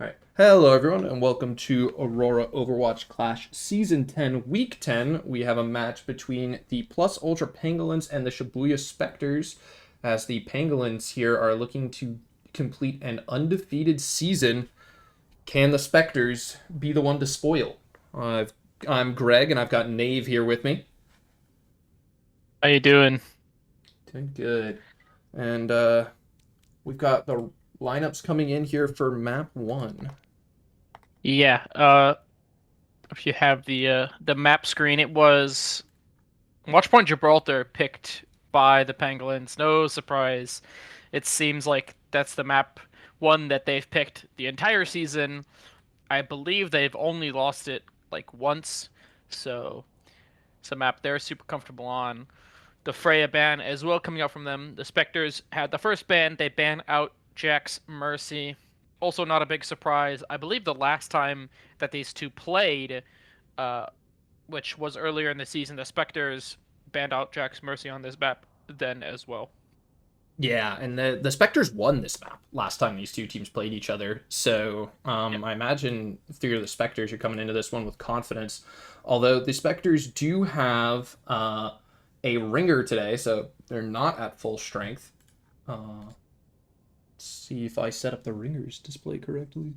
Alright, hello everyone, and welcome to Aurora Overwatch Clash Season 10, Week 10. We have a match between the Plus Ultra Pangolins and the Shibuya Spectres, as the Pangolins here are looking to complete an undefeated season. Can the Spectres be the one to spoil? I'm Greg, and I've got Nave here with me. How you doing? Doing good. And we've got the lineups coming in here for map 1. Yeah, if you have the map screen, it was Watchpoint Gibraltar picked by the Pangolins. No surprise. It seems like that's the map one that they've picked the entire season. I believe they've only lost it like once, so it's a map they're super comfortable on. The Freya ban as well coming out from them. The Spectres had the first ban. They ban out Jack's Mercy. Also not a big surprise. I believe the last time that these two played, which was earlier in the season, the Spectres banned out Jack's Mercy on this map then as well. Yeah, and the Spectres won this map last time these two teams played each other. So Yep. I imagine if you're the Spectres, you're coming into this one with confidence. Although the Spectres do have a ringer today, so they're not at full strength. Let's see if I set up the ringers display correctly.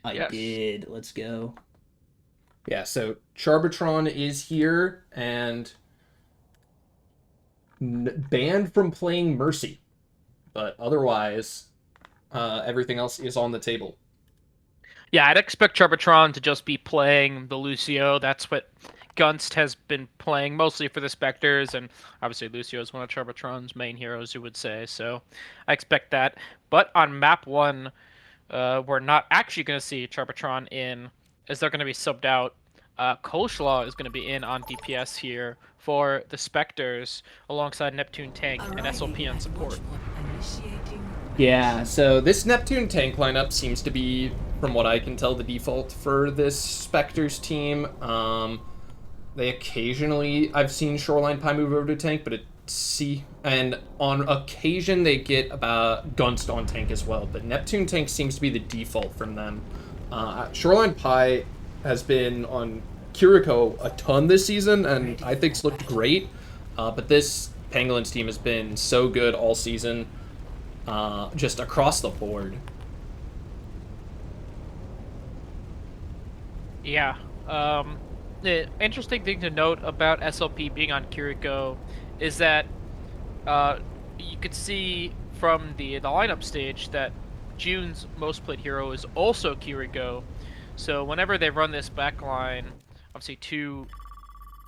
I Yes. did. Let's go. Yeah, so Charbotron is here and banned from playing Mercy, but otherwise, everything else is on the table. Yeah, I'd expect Charbotron to just be playing the Lucio. That's what Gunst has been playing mostly for the Spectres, and obviously Lucio is one of Charbotron's main heroes, you would say. So I expect that. But on map 1, we're not actually going to see Charbotron in, as they're going to be subbed out. Coleslaw is going to be in on DPS here for the Spectres, alongside Neptune Tank and SLP on support. Yeah, so this Neptune tank lineup seems to be, from what I can tell, the default for this Spectres team. They occasionally, I've seen Shoreline Pie move over to tank, but and on occasion they get Gunst on tank as well, but Neptune tank seems to be the default from them. Shoreline Pie has been on Kiriko a ton this season, and I think it's looked great, but this Pangolins team has been so good all season. Just across the board. Yeah. The interesting thing to note about SLP being on Kiriko is that you could see from the lineup stage that June's most played hero is also Kiriko. So whenever they run this backline, obviously two,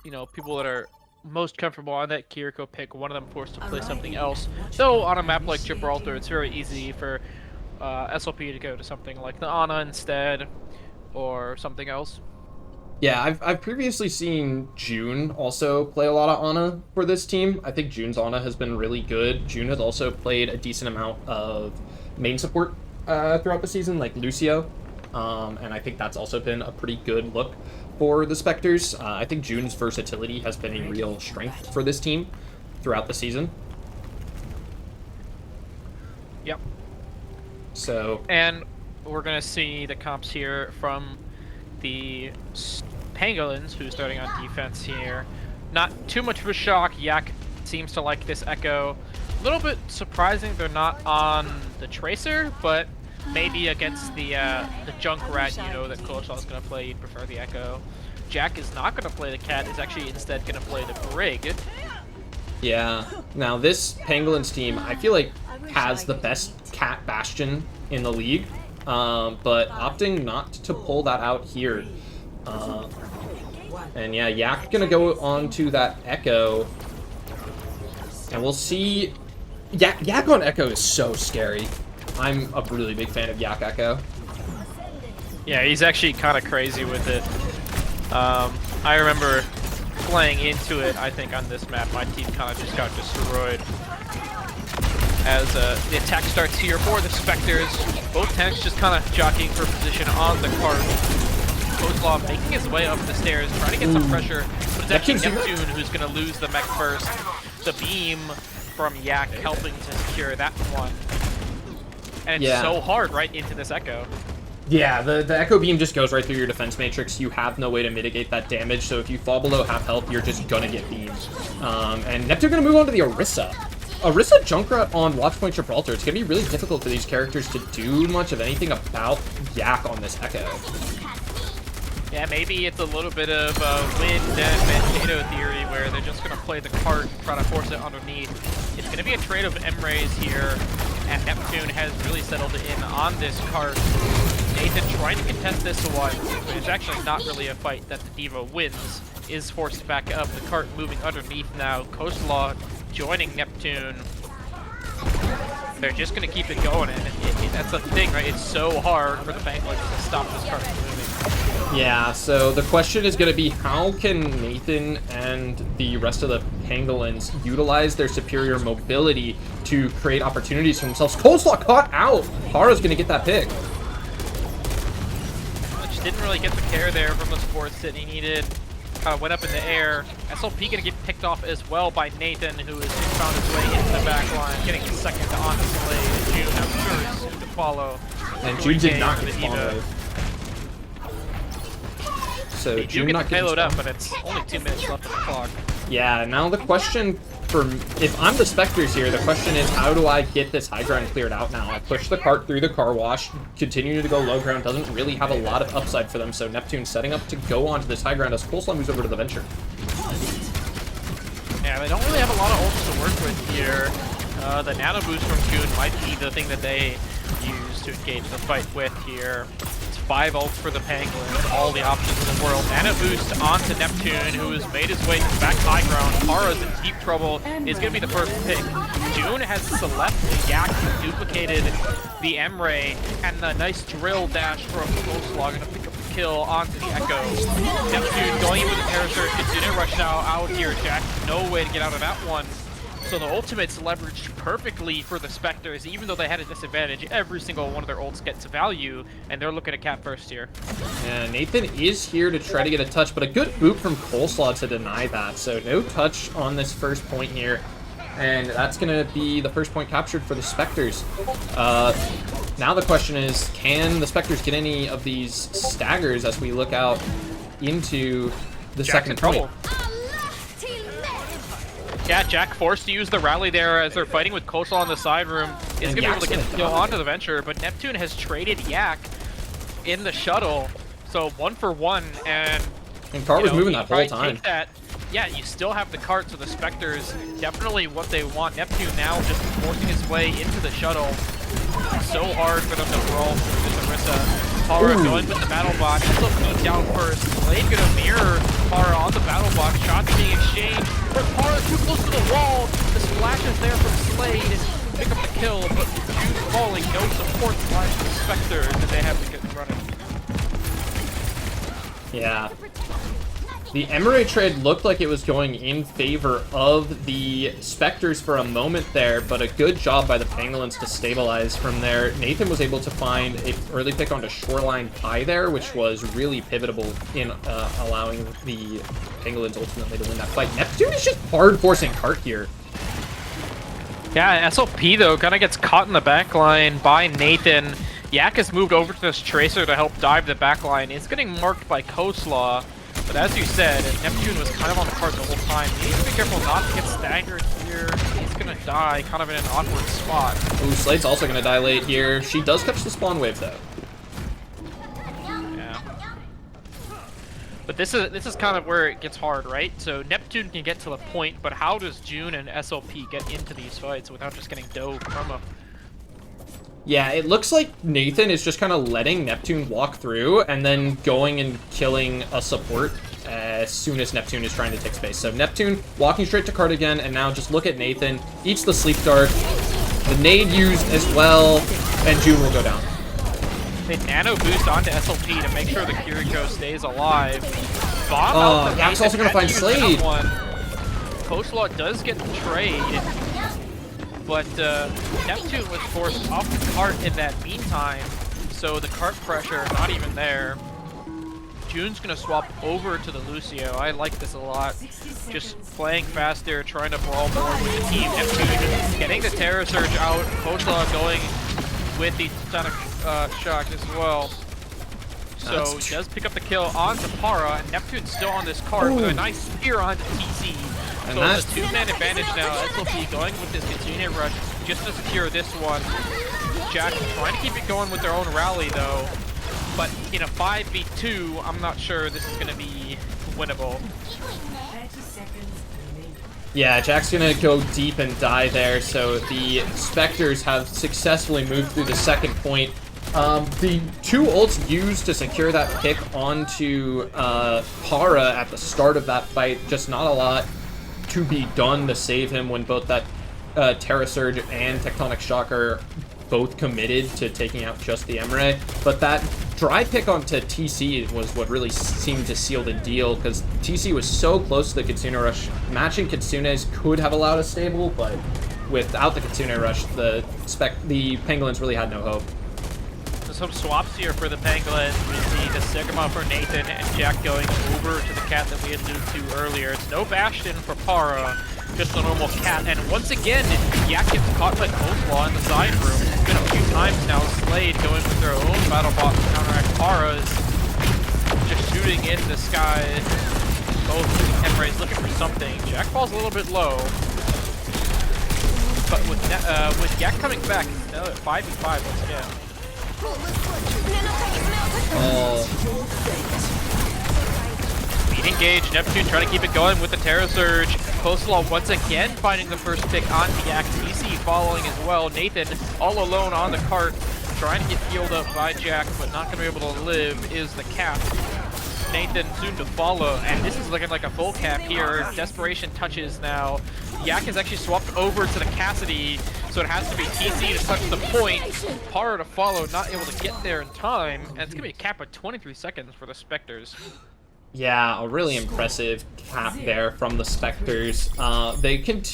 people that are most comfortable on that Kiriko pick, one of them forced to play something else. Though on a map like Gibraltar, it's very easy for SLP to go to something like the Ana instead, or something else. Yeah, I've previously seen June also play a lot of Ana for this team. I think June's Ana has been really good. June has also played a decent amount of main support throughout the season, like Lucio. And I think that's also been a pretty good look for the Spectres. I think June's versatility has been a real strength for this team throughout the season. Yep. So, and we're gonna see the comps here from the Pangolins, who's starting on defense here. Not too much of a shock. Yak seems to like this Echo. A little bit surprising they're not on the Tracer, but maybe against the Junkrat, that Coleslaw is going to play, you'd prefer the Echo. Jack is not going to play the Cat, is actually instead going to play the Brig. yeah. Now, this Pangolins team, I feel like, has the best Cat Bastion in the league, but opting not to pull that out here. And yeah, Yak going to go on to that Echo, and we'll see. Yak on Echo is so scary. I'm a really big fan of Yak Echo. Yeah, he's actually kind of crazy with it. I remember playing into it, I think, on this map. My team kind of just got destroyed. As the attack starts here for the Spectres. Both tanks just kind of jockeying for position on the cart. Coleslaw making his way up the stairs, trying to get some pressure, but it's actually Neptune who's going to lose the mech first. The beam from Yak helping to secure that one. And it's so hard right into this Echo. Yeah, the Echo Beam just goes right through your defense matrix. You have no way to mitigate that damage, so if you fall below half health, you're just gonna get beamed. And Neptune gonna move on to the Orisa. Orisa Junkrat on Watchpoint Gibraltar. It's gonna be really difficult for these characters to do much of anything about Yak on this Echo. Yeah, maybe it's a little bit of wind and Mankato theory where they're just going to play the cart, try to force it underneath. It's going to be a trade of M-Rays here, and Neptune has really settled in on this cart. Nathan trying to contest this one, but it's actually not really a fight that the Diva wins. Is forced back up, the cart moving underneath now. Coastlaw joining Neptune. They're just going to keep it going, and that's the thing, right? It's so hard for the Pangolins to stop this cart from moving. Yeah, so the question is going to be how can Nathan and the rest of the Pangolins utilize their superior mobility to create opportunities for themselves. Coastlaw caught out! Haru's going to get that pick. Which didn't really get the care there from the sports that he needed. Went up in the air. SLP gonna get picked off as well by Nathan, who has found his way into the back line, getting a second on the Slade. June, I'm sure, is soon to follow. And June did not get spawn wave. So they do June get not the payload spawn. up, but it's only 2 minutes left on the clock. Yeah, now the question for if I'm the Spectres here, the question is how do I get this high ground cleared out now? I push the cart through the car wash, continuing to go low ground doesn't really have a lot of upside for them, so Neptune setting up to go onto this high ground as Coastlaw moves over to the Venture. Yeah, they don't really have a lot of ults to work with here. The nano boost from June might be the thing that they use to engage the fight with here. It's 5 ults for the Pangolins, all the options in the world. Nano boost onto Neptune, who has made his way to the back high ground. Hara's in deep trouble, is going to be the first pick. June has Celeste the Yak, who duplicated the M-Ray, and the nice drill dash from Coastlaw, going to pick up the kill onto the Echo. Neptune going in with the Terror Surge, gets in a rush now out here. Jack, no way to get out of that one. So the ultimate's leveraged perfectly for the Spectres, even though they had a disadvantage. Every single one of their ults gets value, and they're looking at cap first here. Yeah, Nathan is here to try to get a touch, but a good boop from Coastlaw to deny that. So no touch on this first point here, and that's going to be the first point captured for the Spectres. Now the question is, can the Spectres get any of these staggers as we look out into the second point? Yeah, Jack forced to use the rally there as they're fighting with Coastlaw in the side room. Is going to be able to get the kill onto the Venture, but Neptune has traded Yak in the shuttle. So 1 for 1, and Cart was moving that whole time. Yeah, you still have the cart, so the Spectres definitely what they want. Neptune now just forcing his way into the shuttle. So hard for them to brawl through this Orisa. Hara going with the battle box. SLP down first. Slade gonna mirror Hara on the battle box. Shots being exchanged. But Hara too close to the wall. The splash is there from Slade. Pick up the kill, but June falling. No support line for the Spectres, and they have to get running. Yeah. The Emery trade looked like it was going in favor of the Spectres for a moment there, but a good job by the Pangolins to stabilize from there. Nathan was able to find an early pick onto Shoreline Pie there, which was really pivotal in allowing the Pangolins ultimately to win that fight. Neptune is just hard forcing Cart here. Yeah, SLP though kind of gets caught in the back line by Nathan. Yak has moved over to this Tracer to help dive the back line. It's getting marked by Coastlaw. But as you said, Neptune was kind of on the card the whole time. He needs to be careful not to get staggered here. He's gonna die kind of in an awkward spot. Ooh, Slade's also gonna die late here. She does catch the spawn wave though. Yeah. But this is kind of where it gets hard, right? So Neptune can get to the point, but how does June and SLP get into these fights without just getting dove from them? Yeah, it looks like Nathan is just kind of letting Neptune walk through and then going and killing a support as soon as Neptune is trying to take space. So Neptune walking straight to card again, and now just look at Nathan, eats the sleep dart, the nade used as well, and June will go down. They nano boost onto SLP to make sure the Kiriko stays alive. Bomb out the Yak's also going to find Slade. Coastlaw does get the trade. But Neptune was forced off the cart in that meantime, so the cart pressure not even there. June's gonna swap over to the Lucio. I like this a lot. Just playing faster, trying to brawl more with the team. Neptune getting the Terror Surge out. Coastlaw going with the Titanic shock as well. So he does pick up the kill onto Para, and Neptune's still on this card with a nice spear onto TC. And So it's a two-man advantage now. SLP going with this continued rush just to secure this one. Jack trying to keep it going with their own rally though. But in a 5v2, I'm not sure this is going to be winnable. Yeah, Jack's gonna go deep and die there, so the Spectres have successfully moved through the second point. The two ults used to secure that pick onto Para at the start of that fight, just not a lot to be done to save him when both that Terra Surge and Tectonic Shock are both committed to taking out just the Emre. But that dry pick onto TC was what really seemed to seal the deal, because TC was so close to the Kitsune Rush. Matching Kitsune's could have allowed a stable, but without the Kitsune Rush, the Pangolins really had no hope. Some swaps here for the Pangolins. We see the Sigma for Nathan and Jack going over to the cat that we alluded to earlier. It's no Bastion for Para, just a normal cat. And once again, Yak gets caught by Coleslaw in the side room. It's been a few times now. Slade going with their own battle bot to counteract Para's. Just shooting in the sky. Both Emre's looking for something. Jack falls a little bit low. But with Yak coming back, it's now at 5v5 once again. Lead engage, Neptune trying to keep it going with the Terra Surge. Coleslaw once again finding the first pick on Yak. TC following as well. Nathan all alone on the cart, trying to get healed up by Jack, but not going to be able to live is the cap. Nathan soon to follow, and this is looking like a full cap here. Desperation touches now. Yak is actually swapped over to the Cassidy, so it has to be TC to touch the point. Para to follow, not able to get there in time, and it's going to be a cap of 23 seconds for the Spectres. Yeah, a really impressive cap there from the Spectres.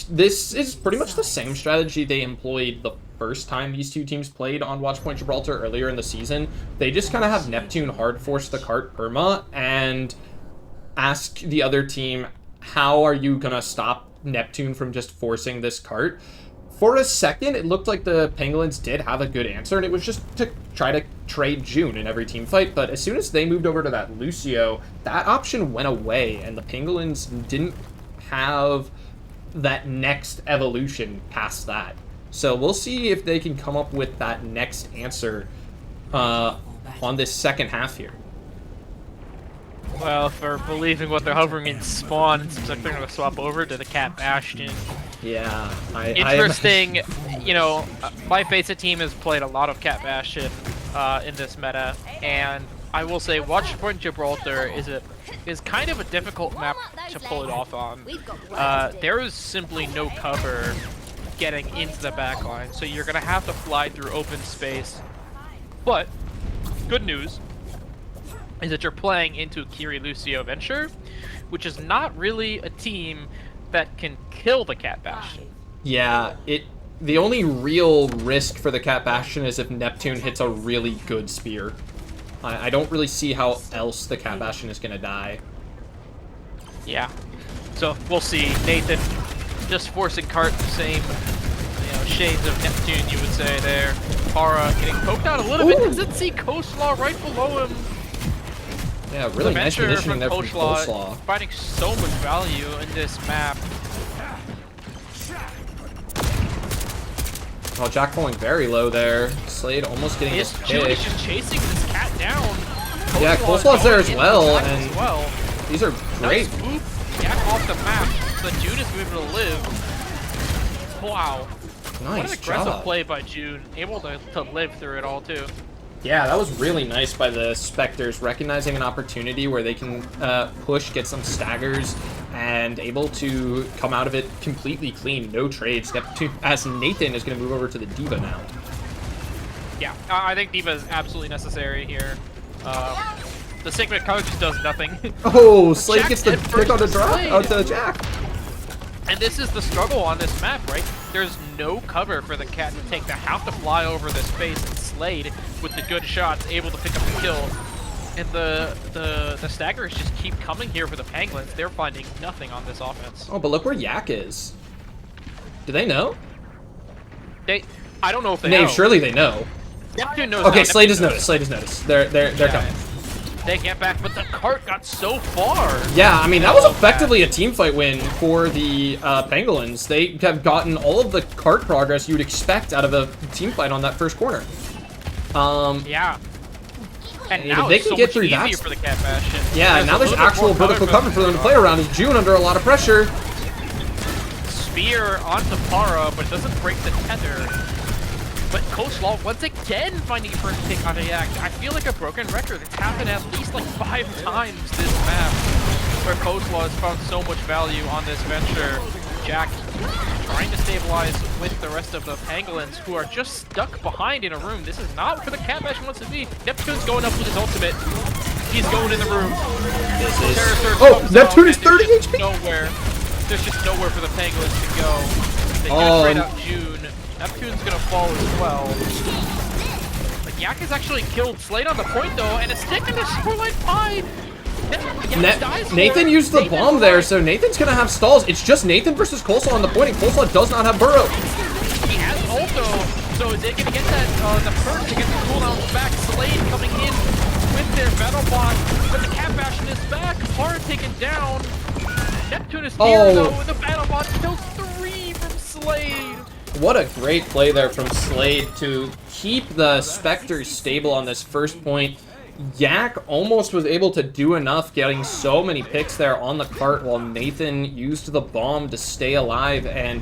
This is pretty much the same strategy they employed the first time these two teams played on Watchpoint Gibraltar earlier in the season. They just kind of have Neptune hard force the cart perma and ask the other team, how are you gonna stop Neptune from just forcing this cart? For a second, it looked like the Pangolins did have a good answer, and it was just to try to trade June in every team fight. But as soon as they moved over to that Lucio, that option went away, and the Pangolins didn't have that next evolution past that. So we'll see if they can come up with that next answer on this second half here. Well, for believing what they're hovering in spawn, it seems like they're going to swap over to the Cat Bastion. Yeah. Interesting, you know, my Faceit team has played a lot of Cat Bastion in this meta, and I will say Watchpoint Gibraltar is kind of a difficult map to pull it off on. There is simply no cover getting into the backline, so you're going to have to fly through open space. But, good news is that you're playing into Kiri Lucio Venture, which is not really a team that can kill the Cat Bastion. Yeah, the only real risk for the Cat Bastion is if Neptune hits a really good spear. I don't really see how else the Cat Bastion is going to die. Yeah, so we'll see. Nathan just forcing cart, the same shades of Neptune you would say there. Para getting poked out a little bit. Doesn't see Coleslaw right below him. Yeah, really nice conditioning there from Coleslaw. Finding so much value in this map. Oh, Jack falling very low there. Slade almost getting his pick. He's just chasing this cat down. Yeah, Coleslaw's there as well, and these are great. Nice move. Jack off the map, so June is able to live. Wow. Nice what an aggressive job. Play by June. Able to live through it all, too. Yeah, that was really nice by the Spectres, recognizing an opportunity where they can push, get some staggers, and able to come out of it completely clean, no trades. As Nathan is going to move over to the D.Va now. Yeah, I think D.Va is absolutely necessary here. The Sigma coach just does nothing. Oh, Slade gets the pick on the drop out to Jack. And this is the struggle on this map, right? There's no cover for the cat to take. They have to fly over the space, and Slade, with the good shots, able to pick up the kill. And the staggers just keep coming here for the Pangolins. They're finding nothing on this offense. Oh, but look where Yak is. Do they know? I don't know if they know. Surely they know. Neptune knows. Okay, now. Slade is Neptune noticed. Slade is noticed. They're coming. They get back, but the cart got so far. Yeah, I mean, that was effectively a team fight win for the Pangolins. They have gotten all of the cart progress you would expect out of a team fight on that first corner. Yeah. And if now they it's can so get much through easier that, for the Cat Bastion. yeah, now there's actual vertical cover for them to play around. Is June under a lot of pressure? Spear onto Para, but it doesn't break the tether. But Coleslaw once again finding a first pick on a Yak. I feel like a broken record. It's happened at least like 5 times this map where Coleslaw has found so much value on this venture. Jack trying to stabilize with the rest of the Pangolins who are just stuck behind in a room. This is not where the Cat Bash wants to be. Neptune's going up with his ultimate. He's going in the room. This is... Oh, Neptune is 30 HP! Nowhere. There's just nowhere for the Pangolins to go. They do trade out June. Neptune's gonna fall as well. But Yak has actually killed Slade on the point though, and it's taken the scoreline 5. Nathan used the bomb there, so Nathan's gonna have stalls. It's just Nathan versus Coleslaw on the point, and Coleslaw does not have burrow. He has also, so they're gonna get that the perk to get the cooldowns back. Slade coming in with their battle bot, but the Cat Bastion is back. Hard taken down. Neptune is here though, and the battle bot kills 3 from Slade. What a great play there from Slade to keep the Spectres stable on this first point. Yak almost was able to do enough, getting so many picks there on the cart while Nathan used the bomb to stay alive. And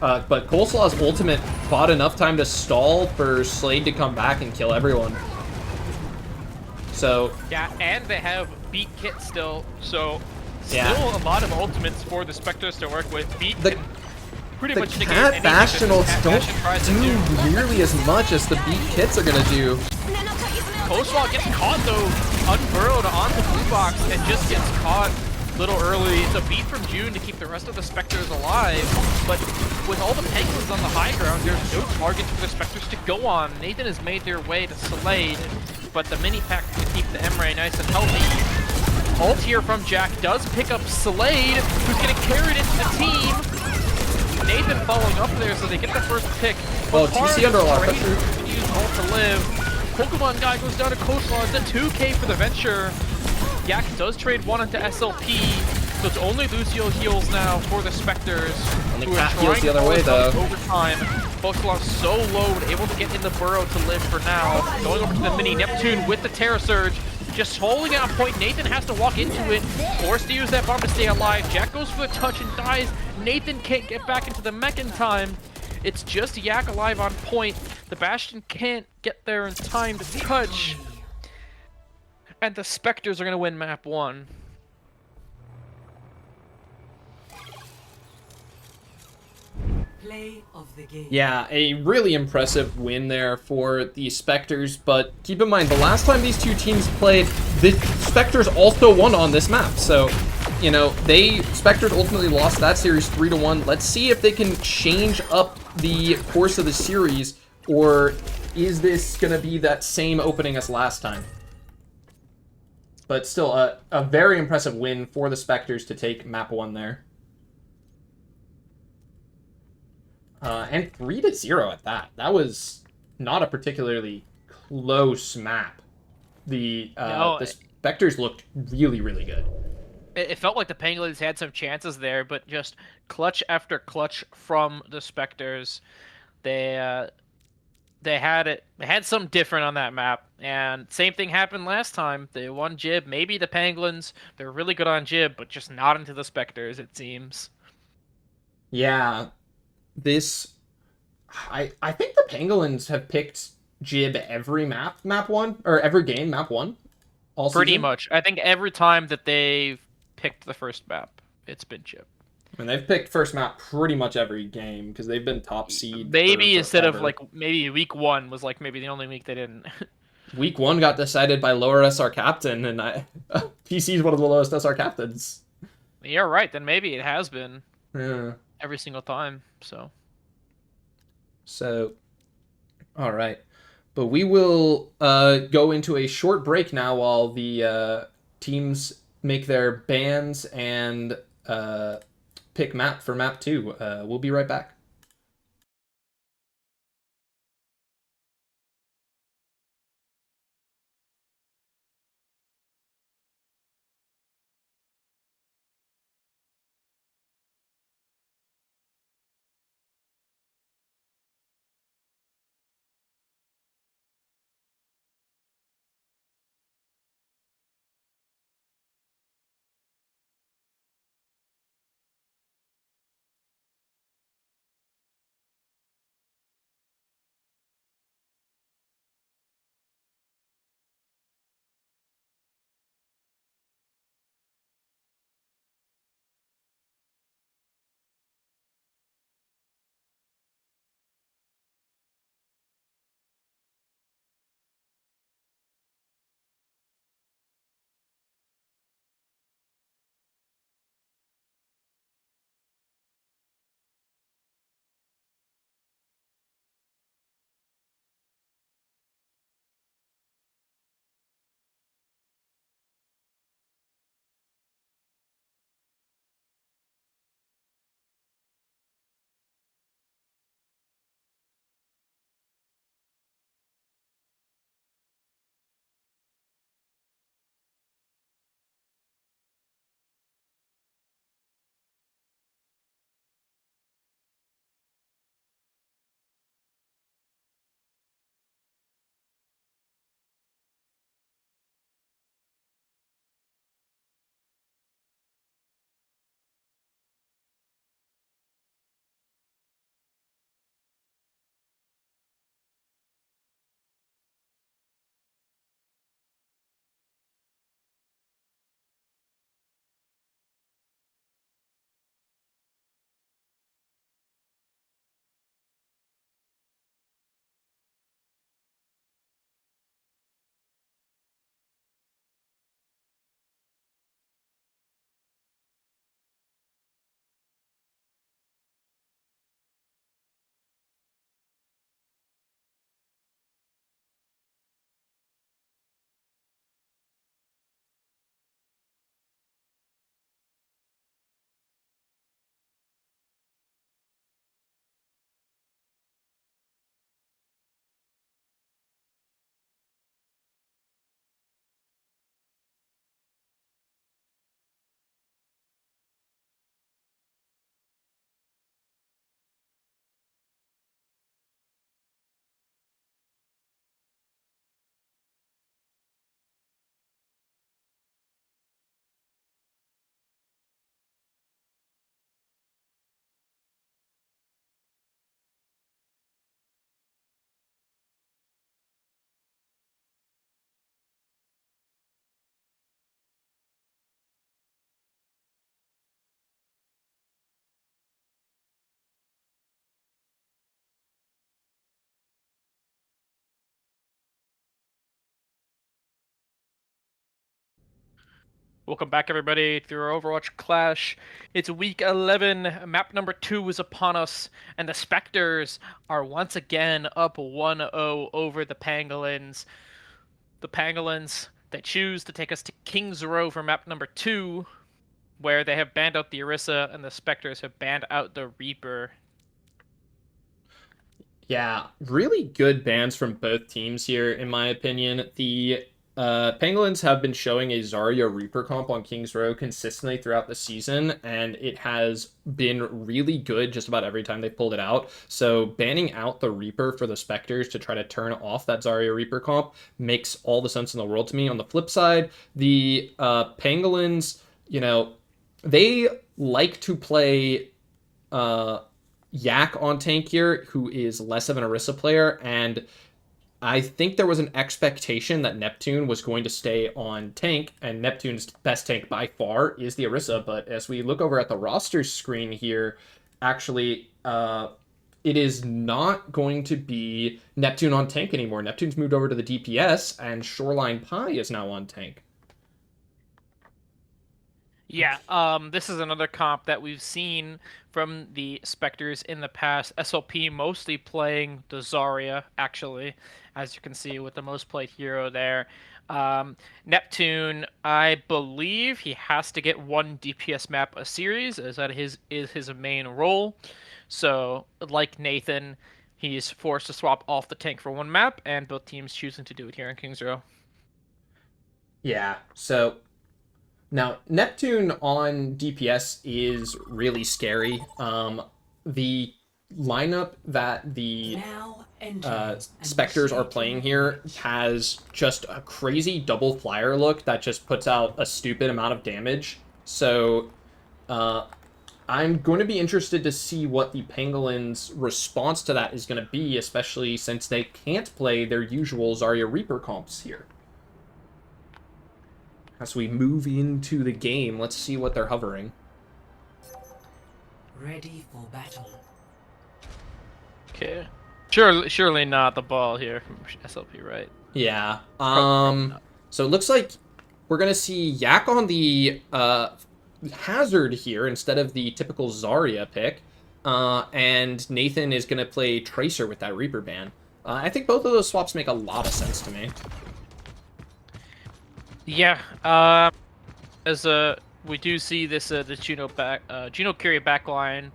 but Coleslaw's ultimate bought enough time to stall for Slade to come back and kill everyone. So yeah, and they have beat kit still, so yeah, still a lot of ultimates for the Spectres to work with. Beat pretty much the Cat Bastion ults don't do nearly as much as the beat kits are gonna do. Coleslaw gets caught though, unburrowed onto Blue Box, and just gets caught a little early. It's a beat from June to keep the rest of the Spectres alive, but with all the Penguins on the high ground, there's no targets for the Spectres to go on. Nathan has made their way to Slade, but the mini pack to keep the Emre nice and healthy. Ult here from Jack does pick up Slade, who's getting carried into the team. Nathan following up there, so they get the first pick. Well, TC under a lot of pressure. Use ult to live. Pokemon guy goes down to Coleslaw. It's a 2K for the venture. Yak does trade 1 into SLP, so it's only Lucio heals now for the Spectres. Only Cat heals the other way though. Overtime. Coleslaw so low, able to get in the burrow to live for now. Going over to the mini Neptune with the Terra Surge. Just holding it on point. Nathan has to walk into it, forced to use that bomb to stay alive. Jack goes for the touch and dies. Nathan can't get back into the mech in time. It's just Yak alive on point. The Bastion can't get there in time to touch. And the Spectres are going to win map 1. Play of the game. Yeah, a really impressive win there for the Spectres, but keep in mind, the last time these two teams played, the Spectres also won on this map, so, you know, Spectres ultimately lost that series 3-1. Let's see if they can change up the course of the series, or is this gonna be that same opening as last time? But still, a very impressive win for the Spectres to take map 1 there. And 3-0 at that. That was not a particularly close map. The Spectres looked really, really good. It felt like the Pangolins had some chances there, but just clutch after clutch from the Spectres. They had something different on that map, and same thing happened last time. They won Jib. Maybe the Pangolins, they're really good on Jib, but just not into the Spectres, it seems. Yeah. I think the Pangolins have picked Jib every map 1, or every game map 1 all season. Pretty much. I think every time that they've picked the first map, it's been Jib. And they've picked first map pretty much every game, because they've been top seed. Maybe instead of, like, maybe week 1 was, like, maybe the only week they didn't. Week 1 got decided by lower SR captain, and PC is one of the lowest SR captains. You're right, then maybe it has been. Yeah. Every single time, So, all right. But we will go into a short break now while the teams make their bans and pick map for map 2. We'll be right back. Welcome back, everybody, to our Overwatch Clash. It's week 11. Map number 2 is upon us, and the Spectres are once again up 1-0 over the Pangolins. The Pangolins, they choose to take us to King's Row for map number 2, where they have banned out the Orisa, and the Spectres have banned out the Reaper. Yeah, really good bans from both teams here, in my opinion. The Pangolins have been showing a Zarya Reaper comp on King's Row consistently throughout the season, and it has been really good just about every time they've pulled it out. So banning out the Reaper for the Spectres to try to turn off that Zarya Reaper comp makes all the sense in the world to me. On the flip side, the Pangolins, they like to play Yak on tank here, who is less of an Orisa player, and I think there was an expectation that Neptune was going to stay on tank, and Neptune's best tank by far is the Orisa, but as we look over at the roster screen here, actually, it is not going to be Neptune on tank anymore. Neptune's moved over to the DPS, and Shoreline Pie is now on tank. Yeah, this is another comp that we've seen from the Spectres in the past. SLP mostly playing the Zarya, actually, as you can see with the most played hero there. Neptune, I believe he has to get one DPS map a series, as that is his main role. So, like Nathan, he's forced to swap off the tank for one map, and both teams choosing to do it here in King's Row. Yeah, so now, Neptune on DPS is really scary. The lineup that the Spectres are playing here has just a crazy double flyer look that just puts out a stupid amount of damage. So, I'm going to be interested to see what the Pangolins' response to that is going to be, especially since they can't play their usual Zarya Reaper comps here. As we move into the game, let's see what they're hovering. Ready for battle. Okay. Surely not the ball here from SLP, right? Yeah. So it looks like we're gonna see Yak on the Hazard here instead of the typical Zarya pick. And Nathan is gonna play Tracer with that Reaper ban. I think both of those swaps make a lot of sense to me. Yeah, as we do see this the Juno Curie backline,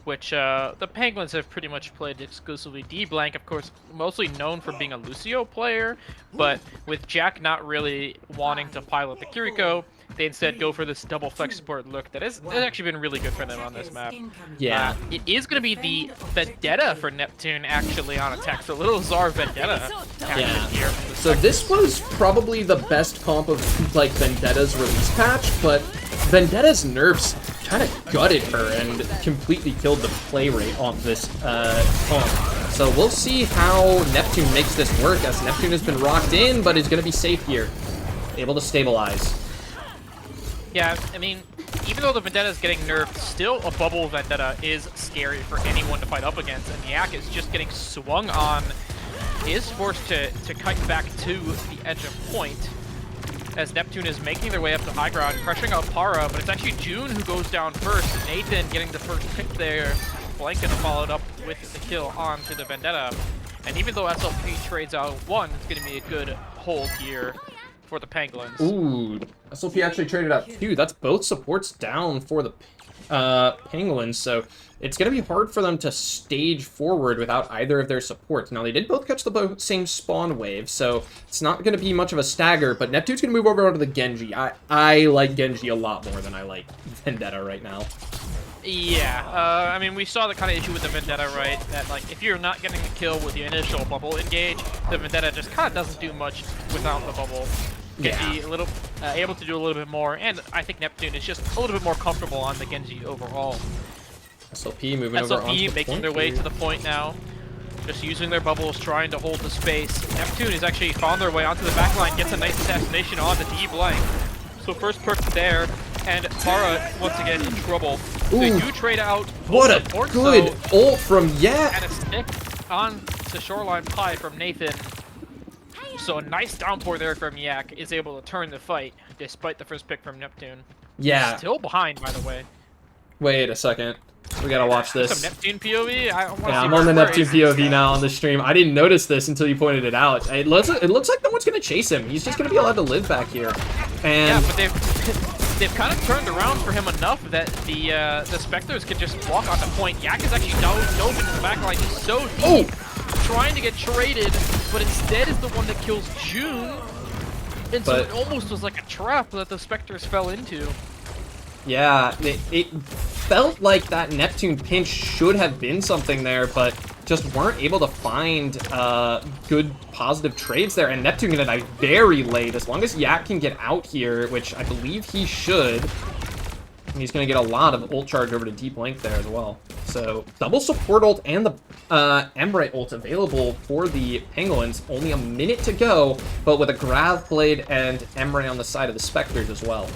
which the Penguins have pretty much played exclusively D-Blank, of course, mostly known for being a Lucio player, but with Jack not really wanting to pilot the Kiriko, they instead go for this double flex support look that has actually been really good for them on this map. Yeah. It is going to be the Vendetta for Neptune actually on attack, so little Zar Vendetta here. So this was probably the best comp of like Vendetta's release patch, but Vendetta's nerfs kind of gutted her and completely killed the play rate on this comp. So we'll see how Neptune makes this work, as Neptune has been rocked in, but is going to be safe here. Able to stabilize. Yeah, I mean, even though the Vendetta is getting nerfed, still a bubble Vendetta is scary for anyone to fight up against, and Yak is just getting swung on, is forced to kite back to the edge of point, as Neptune is making their way up to high ground, crushing out Para, but it's actually June who goes down first. Nathan getting the first pick there, Blanket followed up with the kill onto the Vendetta, and even though SLP trades out one, it's going to be a good hold here for the Pangolins. Ooh, SLP actually traded out two. That's both supports down for the Pangolins, so it's going to be hard for them to stage forward without either of their supports. Now, they did both catch the same spawn wave, so it's not going to be much of a stagger, but Neptune's going to move over onto the Genji. I like Genji a lot more than I like Vendetta right now. Yeah, I mean, we saw the kind of issue with the Vendetta, right? That, like, if you're not getting the kill with the initial bubble engage, the Vendetta just kind of doesn't do much without the bubble. Genji a little able to do a little bit more, and I think Neptune is just a little bit more comfortable on the Genji overall. SLP moving over onto the making their way to the point now, just using their bubbles, trying to hold the space. Neptune is actually found their way onto the backline, gets a nice assassination on the D-Blank. So first perk there, and Para once again in trouble. They do trade out. What a good ult from Yak! And a stick on the Shoreline Pie from Nathan. So a nice downpour there from Yak is able to turn the fight. despite the first pick from Neptune. Yeah. Still behind, by the way. Wait a second. We gotta watch this. Some Neptune POV? Yeah, I'm on the Neptune POV now on the stream. I didn't notice this until you pointed it out. It looks like no one's gonna chase him. He's just gonna be allowed to live back here. And yeah, but they've kind of turned around for him enough that the Spectres can just walk on the point. Yak is actually dove into the back line so deep, trying to get traded, but instead is the one that kills June. And so it almost was like a trap that the Spectres fell into. Yeah, it felt like that Neptune pinch should have been something there, but just weren't able to find good positive trades there. And Neptune gonna die very late. As long as Yak can get out here, which I believe he should, and he's gonna get a lot of ult charge over to deep link there as well. So double support ult and the Embrite ult available for the Pangolins. Only a minute to go, but with a Grav Blade and Embrite on the side of the Spectres as well.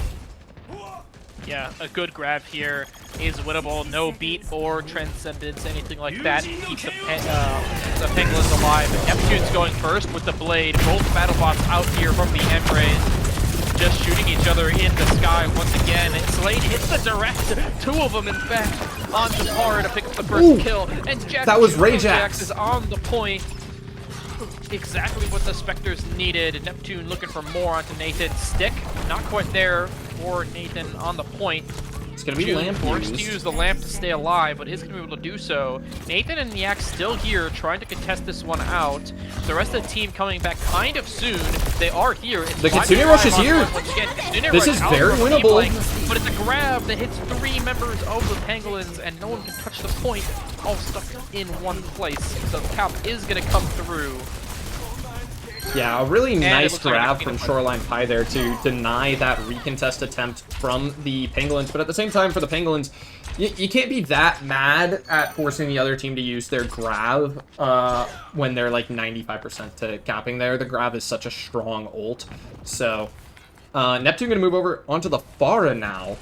Yeah, a good grab here is winnable. No beat or transcendence, anything like that. Keep the Pangolins alive. Neptune's going first with the blade. Both BattleBots out here from the Embrace, just shooting each other in the sky once again. And Slade hits the direct. Two of them, in fact, on the par to pick up the first kill. And Jack that was Rajax is on the point. Exactly what the Spectres needed. Neptune looking for more onto Nathan's stick. Not quite there for Nathan on the point. It's gonna be lamp forced to use the lamp to stay alive, but he's gonna be able to do so. Nathan and Yak still here, trying to contest this one out. The rest of the team coming back kind of soon. They are here. The Kitsune Rush is here. This is very winnable. But it's a grab that hits 3 members of the Pangolins, and no one can touch the point. All stuck in one place. So the cap is gonna come through. Yeah, a really nice grab from Shoreline Pie there to deny that recontest attempt from the Pangolins. But at the same time, for the Pangolins, you can't be that mad at forcing the other team to use their grab when they're like 95% to capping there. The grab is such a strong ult. So Neptune going to move over onto the Pharah now.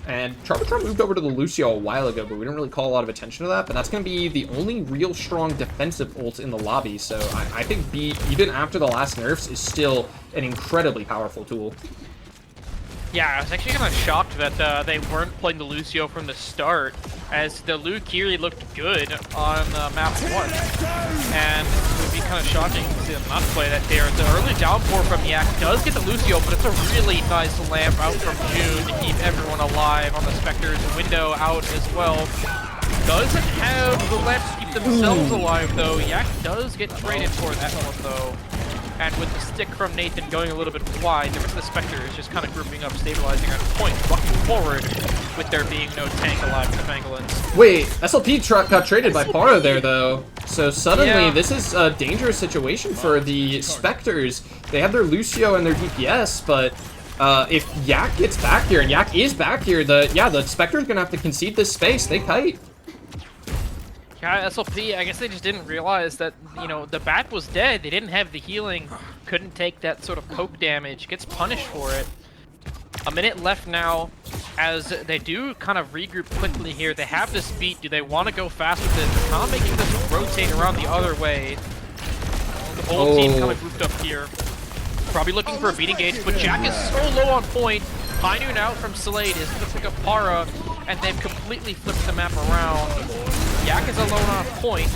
And Charbitron moved over to the Lucio a while ago, but we didn't really call a lot of attention to that. But that's going to be the only real strong defensive ult in the lobby. So I think B, even after the last nerfs, is still an incredibly powerful tool. Yeah, I was actually kind of shocked that they weren't playing the Lucio from the start, as the Luke Kiri looked good on map 1. And it would be kind of shocking to see them not play that there. The early downpour from Yak does get the Lucio, but it's a really nice lamp out from June to keep everyone alive on the Spectres. Window out as well. Doesn't have the lamp to keep themselves alive, though. Yak does get traded for that one, though. And with the stick from Nathan going a little bit wide, the rest of the Spectres just kind of grouping up, stabilizing on point, walking forward, with there being no tank alive for the Pangolins. Wait, SLP got traded by Pharah there, though. So suddenly, this is a dangerous situation for the Spectres. They have their Lucio and their DPS, but if Yak gets back here, and Yak is back here, the Spectres gonna have to concede this space. They kite. Yeah, SLP, I guess they just didn't realize that, you know, the bat was dead. They didn't have the healing, couldn't take that sort of poke damage, gets punished for it. A minute left now, as they do kind of regroup quickly here. They have this beat. Do they want to go fast with it? They're kind of making this rotate around the other way. The whole team kind of grouped up here. Probably looking for a beat engage, but Jack is so low on point. High Noon out from Slade is going to pick up Pharah, and they've completely flipped the map around. Yak is alone on point,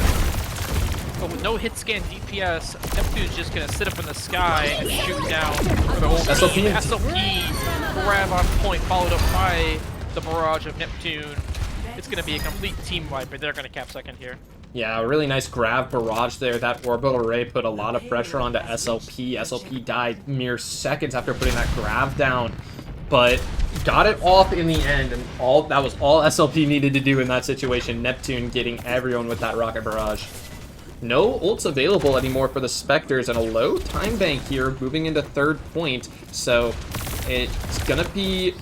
but with no hit scan DPS, Neptune's just going to sit up in the sky and shoot down for the whole team. SLP grab on point, followed up by the barrage of Neptune. It's going to be a complete team wipe, but they're going to cap second here. Yeah, a really nice grab barrage there. That orbital array put a lot of pressure onto SLP. SLP died mere seconds after putting that grab down, but got it off in the end, and that was all SLP needed to do in that situation. Neptune getting everyone with that rocket barrage. No ults available anymore for the Spectres, and a low time bank here moving into third point. So it's gonna be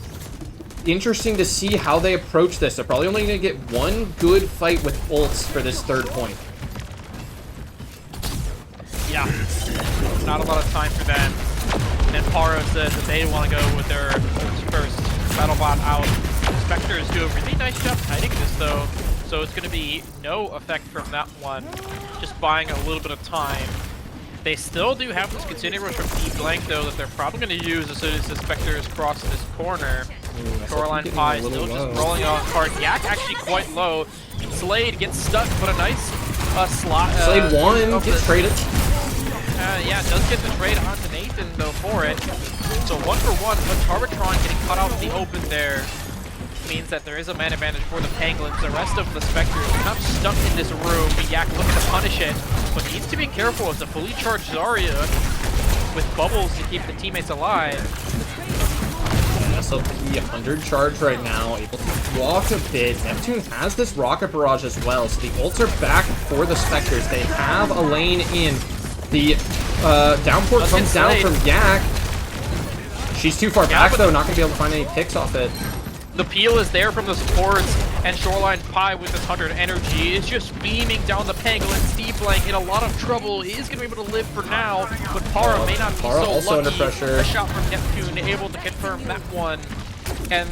interesting to see how they approach this. They're probably only gonna get one good fight with ults for this third point. Yeah, not a lot of time for them. And then Paro says that they want to go with their first BattleBot out. Spectres do a really nice job hiding this, though, so it's going to be no effect from that one. Just buying a little bit of time. They still do have this continuing rush from deep blank, though, that they're probably going to use as soon as the Spectres cross this corner. Shoreline Pie still just rolling on hard. Yak actually quite low. Slade gets stuck, but a nice slot. Slade one gets traded. Yeah, does get the trade onto Nathan, though, for it. So 1 for 1, but Tarbatron getting cut out in the open there means that there is a man advantage for the Pangolins. The rest of the Spectres are kind of stuck in this room. Yak looking to punish it, but needs to be careful as the fully charged Zarya with bubbles to keep the teammates alive. SLP 100 charge right now, able to block a bit. Neptune has this rocket barrage as well, so the ults are back for the Spectres. They have a lane in. The downpour comes down from Yak. She's too far back though, not gonna be able to find any picks off it. The peel is there from the supports, and Shoreline Pie with this 100 energy is just beaming down the Pangolins. Deep Blank in a lot of trouble. He is going to be able to live for now, but Para may not be Para so also lucky. under pressure. A shot from Neptune able to confirm that one. And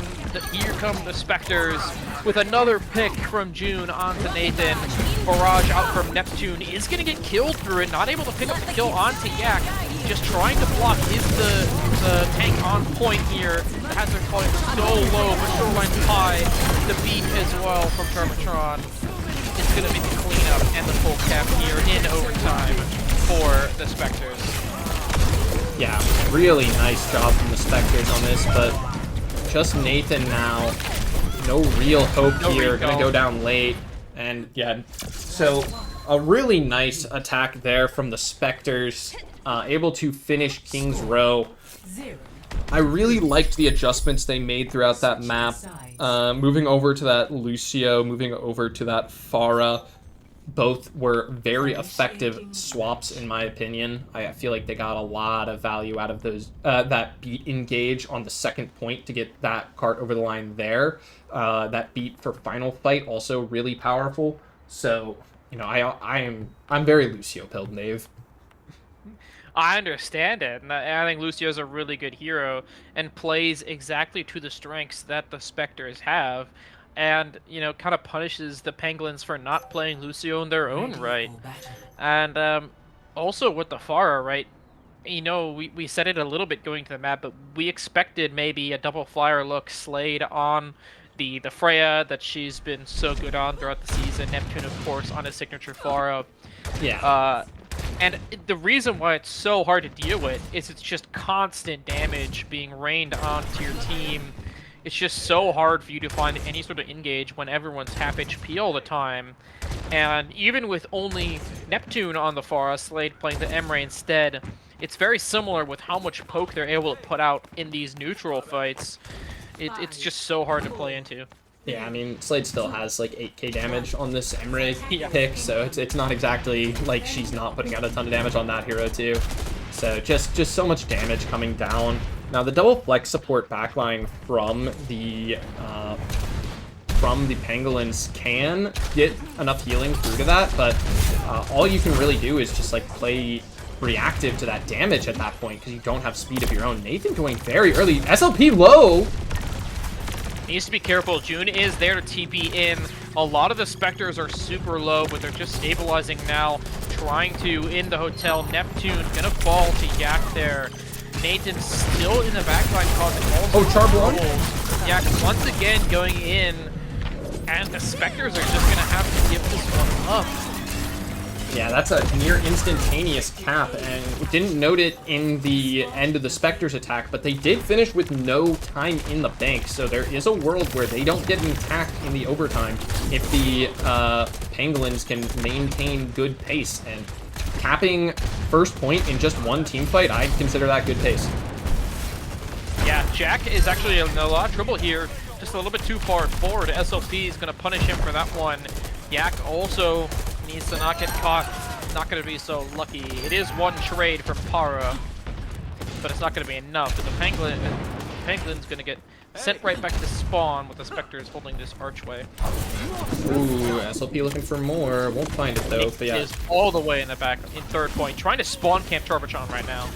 here come the Spectres with another pick from June onto Nathan. Barrage out from Neptune is going to get killed through it, not able to pick up the kill onto Yak. Just trying to block. Is the tank on point here? The hazard point so low, but Shoreline Pie, the beat as well from Tarmatron. It's going to be the cleanup and the full cap here in overtime for the Spectres. Yeah, really nice job from the Spectres on this, but just Nathan now. No real hope here. Gonna go down late. And yeah, so a really nice attack there from the Spectres. Able to finish King's Row. I really liked the adjustments they made throughout that map. Moving over to that Lucio, moving over to that Pharah. Both were very effective swaps, in my opinion. I feel like they got a lot of value out of those that beat engage on the second point to get that cart over the line there. That beat for final fight also really powerful. So, you know, I'm very Lucio pilled, Dave. I understand it, and I think Lucio's a really good hero and plays exactly to the strengths that the Spectres have. And, you know, kind of punishes the Pangolins for not playing Lucio in their own right. And also with the Pharah, right, you know, we said it a little bit going to the map, but we expected maybe a double flyer look Slade on the Freya that she's been so good on throughout the season. Neptune, of course, on his signature Pharah. Yeah. And the reason why it's so hard to deal with is it's just constant damage being rained onto your team. It's just so hard for you to find any sort of engage when everyone's half HP all the time. And even with only Neptune on the Pharah, Slade playing the Emre instead, it's very similar with how much poke they're able to put out in these neutral fights. It's just so hard to play into. Yeah, I mean, Slade still has like 8k damage on this Emre pick, so it's not exactly like she's not putting out a ton of damage on that hero too. So just so much damage coming down. Now the double flex support backline from the Pangolins can get enough healing through to that, but all you can really do is just like play reactive to that damage at that point because you don't have speed of your own. Nathan going very early. SLP low. Needs to be careful. June is there to TP in. A lot of the Spectres are super low, but they're just stabilizing now. Trying to in the hotel. Neptune gonna fall to Yak there. Nathan still in the backline causing all Charb one? Yak once again going in. And the Spectres are just gonna have to give this one up. Yeah, that's a near instantaneous cap, and we didn't note it in the end of the Spectres attack, but they did finish with no time in the bank, so there is a world where they don't get an attack in the overtime if the Pangolins can maintain good pace, and capping first point in just one team fight, I'd consider that good pace. Yeah, Jack is actually in a lot of trouble here, just a little bit too far forward. SLP is going to punish him for that one. Yak also needs to not get caught. Not going to be so lucky. It is one trade from Para, but it's not going to be enough. But the Penguin's going to get sent right back to spawn with the Spectres holding this archway. Ooh, SLP looking for more. Won't find it though, but yeah. Is all the way in the back in third point, trying to spawn camp Tarbachon right now.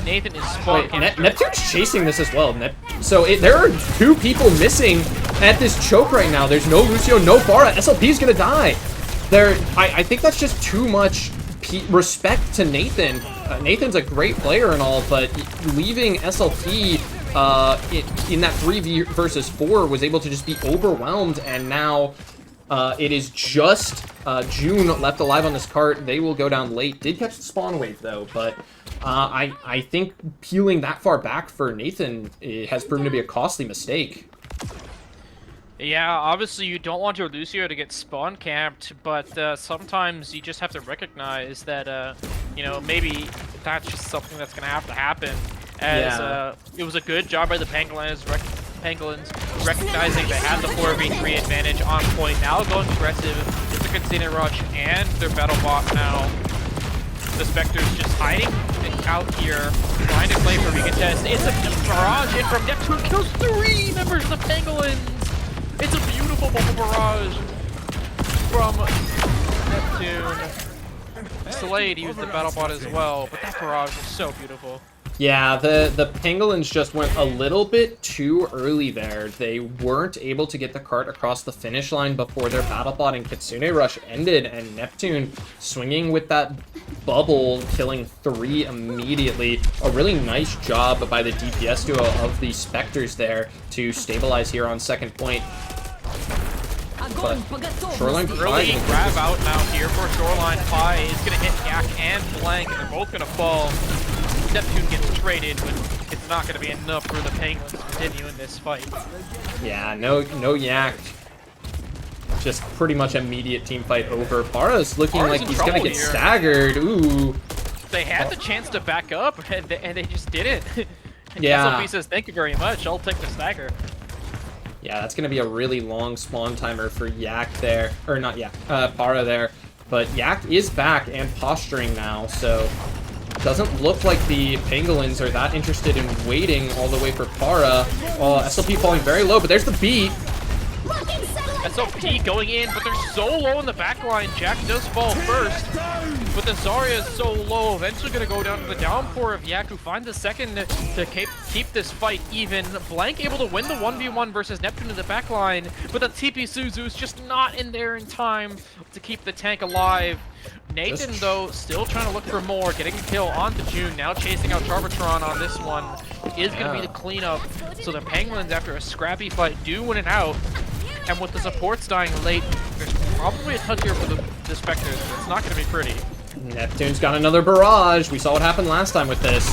Nathan is spawn camp. Neptune's chasing this as well. So there are two people missing at this choke right now. There's no Lucio, no Pharah. SLP is going to die. I think that's just too much respect to Nathan. Nathan's a great player and all, but leaving SLP in that 3v versus 4 was able to just be overwhelmed, and now it is just June left alive on this cart. They will go down late. Did catch the spawn wave though, but I think peeling that far back for Nathan has proven to be a costly mistake. Yeah, obviously you don't want your Lucio to get spawn camped, but sometimes you just have to recognize that, you know, maybe that's just something that's going to happen. As it was a good job by the Pangolins recognizing they had the 4v3 advantage on point. Now going aggressive with the Container Rush and their battle bot now. The Spectres just hiding out here, trying to play for recontest. It's a barrage in from Neptune, kills 3 members of the Pangolins! It's a beautiful bubble barrage from Neptune. Slade used the battle bot as well, but that barrage was so beautiful. Yeah, the Pangolins just went a little bit too early there. They weren't able to get the cart across the finish line before their BattleBot and Kitsune Rush ended, and Neptune swinging with that bubble, killing 3 immediately. A really nice job by the DPS duo of the Spectres there to stabilize here on second point. But Shoreline early grab out now here for Shoreline Pie is going to hit Yak and Blank, and they're both going to fall. Neptune gets traded, but it's not going to be enough for the Penguins to continue in this fight. Yeah, no Yak. Just pretty much immediate team fight over. Para's looking Para's like he's going to get here. staggered. Ooh. They had the chance to back up, and they just didn't. Yeah. SLP says, thank you very much, I'll take the stagger. Yeah, that's going to be a really long spawn timer for Yak there. Or not Yak, Para there. But Yak is back and posturing now, so doesn't look like the Pangolins are that interested in waiting all the way for Para. SLP falling very low, but there's the beat. SLP going in, but they're so low in the back line. Jack does fall first, but the Zarya is so low, eventually going to go down to the downpour of Yak, who finds a second to keep this fight even. Blank able to win the 1v1 versus Neptune in the back line, but the TP Suzu's just not in there in time to keep the tank alive. Nathan, though, still trying to look for more, getting a kill onto June, now chasing out Charvatron on this one. Is going to be the cleanup. So the Pangolins, after a scrappy fight, do win it out. And with the supports dying late, there's probably a touch here for the Spectres. It's not going to be pretty. Neptune's got another barrage. We saw what happened last time with this.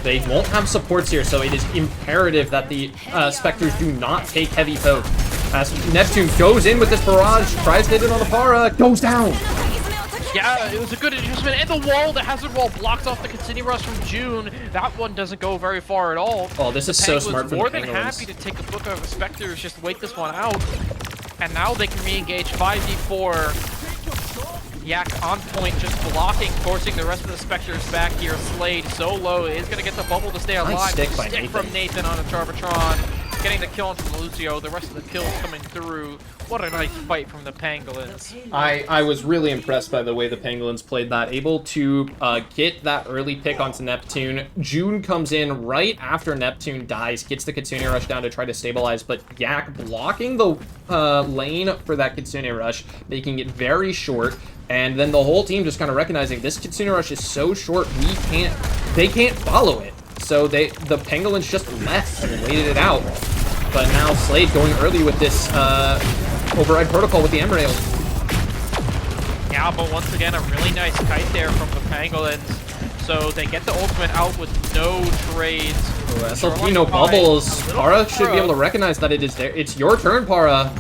They won't have supports here, so it is imperative that the Spectres do not take heavy poke. As Neptune goes in with this barrage, tries to hit it on the Para, goes down. Yeah, it was a good adjustment, and the wall, the hazard wall, blocks off the Continue Rush from June. That one doesn't go very far at all. Oh, this is so smart from the Pangolins. More than happy to take the book out of the Spectres, just wait this one out. And now they can re-engage 5v4. Yak on point, just blocking, forcing the rest of the Spectres back here. Slade so low, is going to get the bubble to stay alive. Nice stick by Nathan. From Nathan on a Charvatron. Getting the kill from Lucio, the rest of the kills coming through. What a nice fight from the Pangolins. I was really impressed by the way the Pangolins played that. Able to get that early pick onto Neptune. June comes in right after Neptune dies, gets the Kitsune Rush down to try to stabilize, but Yak blocking the lane for that Kitsune Rush, making it very short. And then the whole team just kind of recognizing this Kitsune Rush is so short, they can't follow it. So the Pangolins just left and waited it out. But now Slade going early with this override protocol with the Emerald. Yeah, but once again, a really nice kite there from the Pangolins. So they get the ultimate out with no trades. Oh, SLP, no bubbles. Para should be able to recognize that it is there. It's your turn, Para.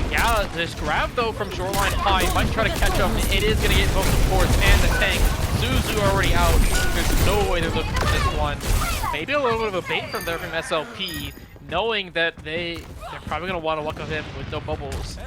Yeah, this grab, though, from Shoreline High might try to catch up. It is going to get both the force and the tank. Zuzu already out. There's no way they're looking for this one. Maybe a little bit of a bait from there from SLP, knowing that they're probably going to want to luck with him with no bubbles.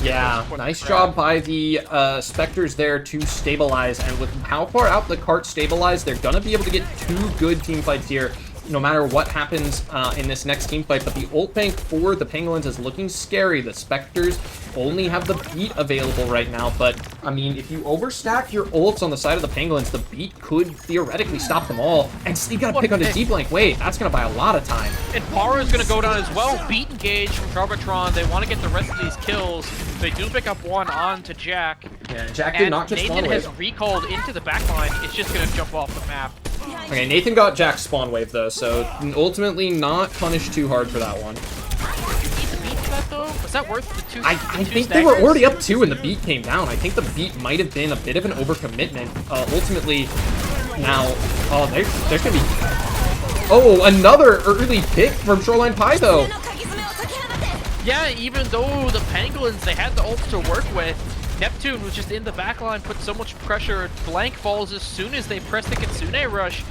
Yeah, nice job by the Spectres there to stabilize, and with how far out the cart stabilized, they're going to be able to get 2 good team fights here. no matter what happens in this next team fight. But the ult bank for the Pangolins is looking scary. The Spectres only have the beat available right now, but I mean, if you overstack your ults on the side of the Pangolins, the beat could theoretically stop them all. And Steve got to pick on his deep link. Wait, that's going to buy a lot of time. And Para is going to go down as well. Beat engage from Garbatron. They want to get the rest of these kills. They do pick up one on to Jack. Yeah, Jack did not just spawn Nathan wave. has recalled into the backline. It's just going to jump off the map. Okay, Nathan got Jack's spawn wave though, so ultimately not punished too hard for that one. Was that worth the two? I think they were already up 2 and the beat came down. I think the beat might have been a bit of an overcommitment. Ultimately, now, oh, there's gonna be, oh, another early pick from Shoreline Pie though. Yeah, even though the Pangolins, they had the ult to work with, Neptune was just in the backline, put so much pressure. Blank falls as soon as they press the Kitsune rush,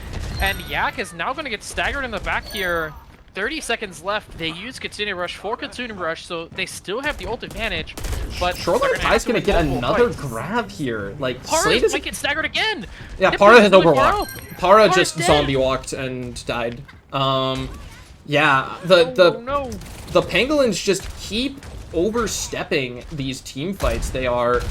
and Yak is now going to get staggered in the back here. 30 seconds left. They use Kitsune rush for Kitsune rush, so they still have the ult advantage. But Shoreline Pie's going to get another grab here. Like, Para might get staggered again. Yeah, Para has overwalked. Para Para's just dead. zombie walked and died. Yeah, No. the Pangolins just keep overstepping these team fights. They are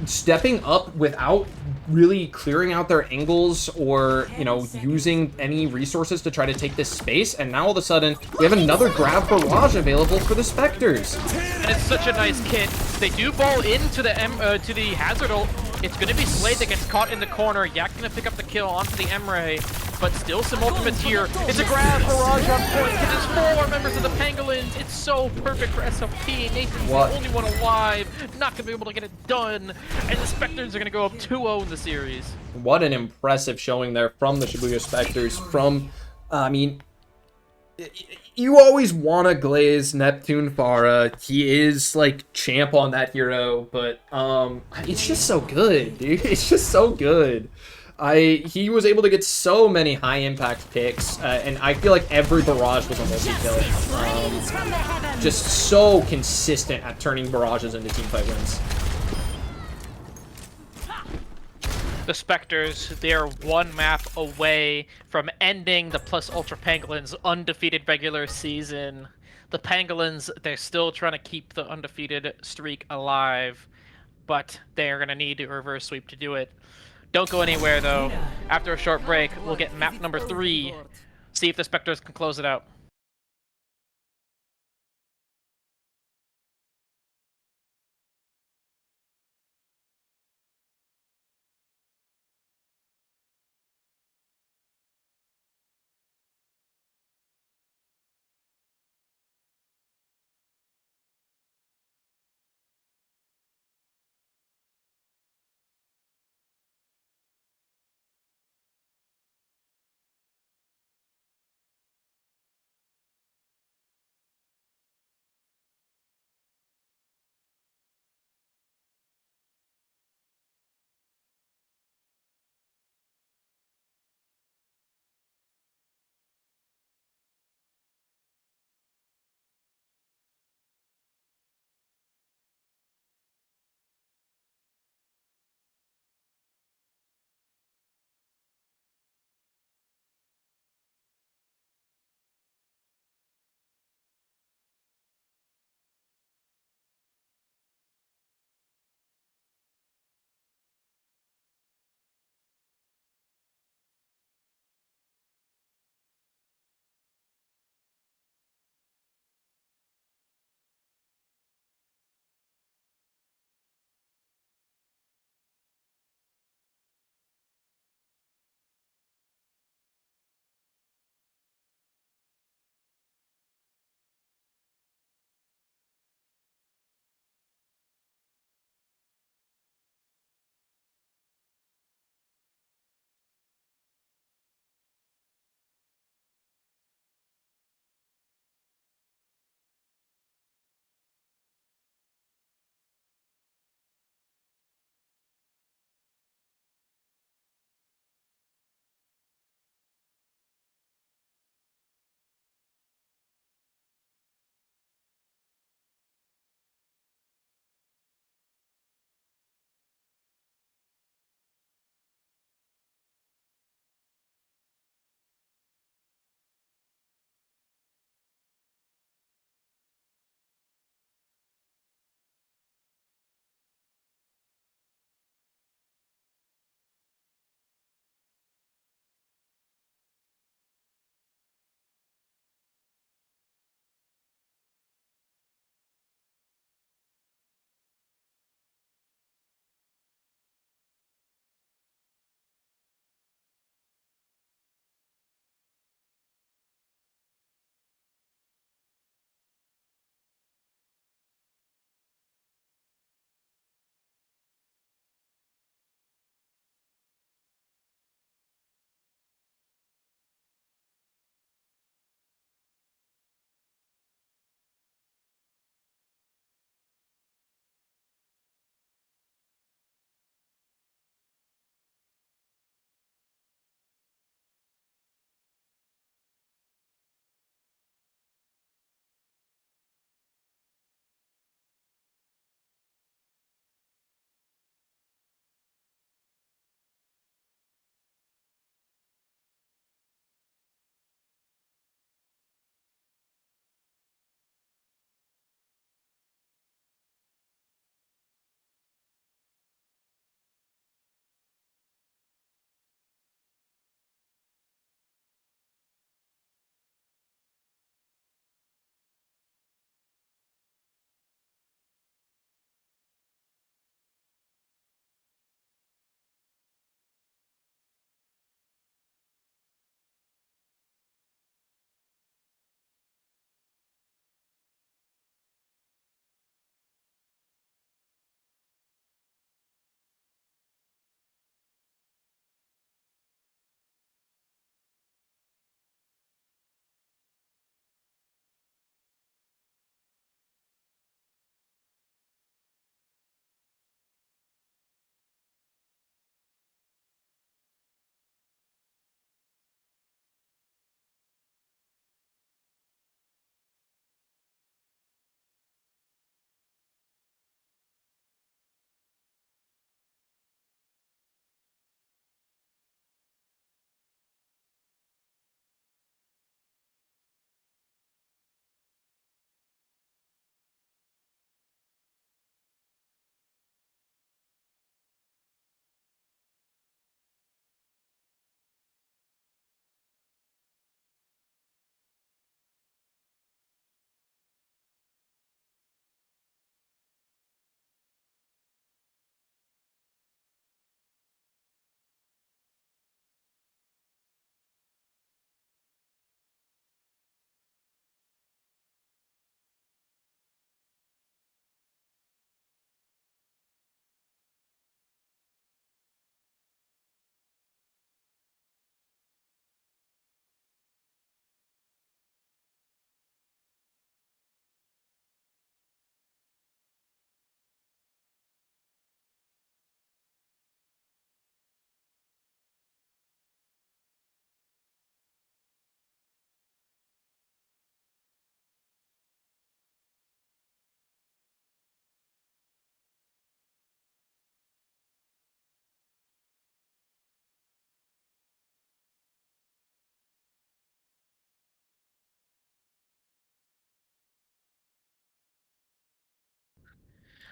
stepping up without really clearing out their angles or, you know, using any resources to try to take this space. And now all of a sudden, we have another grab barrage available for the Spectres. And it's such a nice kit. They do ball into the hazard ult. It's going to be Slade that gets caught in the corner. Yak going to pick up the kill onto the Emre, but still some ultimates here. It's a grab barrage on point. There's 4 members of the Pangolins. It's so perfect for SLP. Nathan's the only one alive. Not going to be able to get it done. And the Spectres are going to go up 2-0 in the series. What an impressive showing there from the Shibuya Spectres. From, I mean, you always want to glaze Neptune Farah. He is like champ on that hero, but it's just so good, dude. It's just so good. He was able to get so many high impact picks, and I feel like every barrage was a multi-kill. Just so consistent at turning barrages into teamfight wins. The Spectres, they're 1 map away from ending the Plus Ultra Pangolins' undefeated regular season. The Pangolins, they're still trying to keep the undefeated streak alive, but they're going to need a reverse sweep to do it. Don't go anywhere, though. After a short break, we'll get map number 3. See if the Spectres can close it out.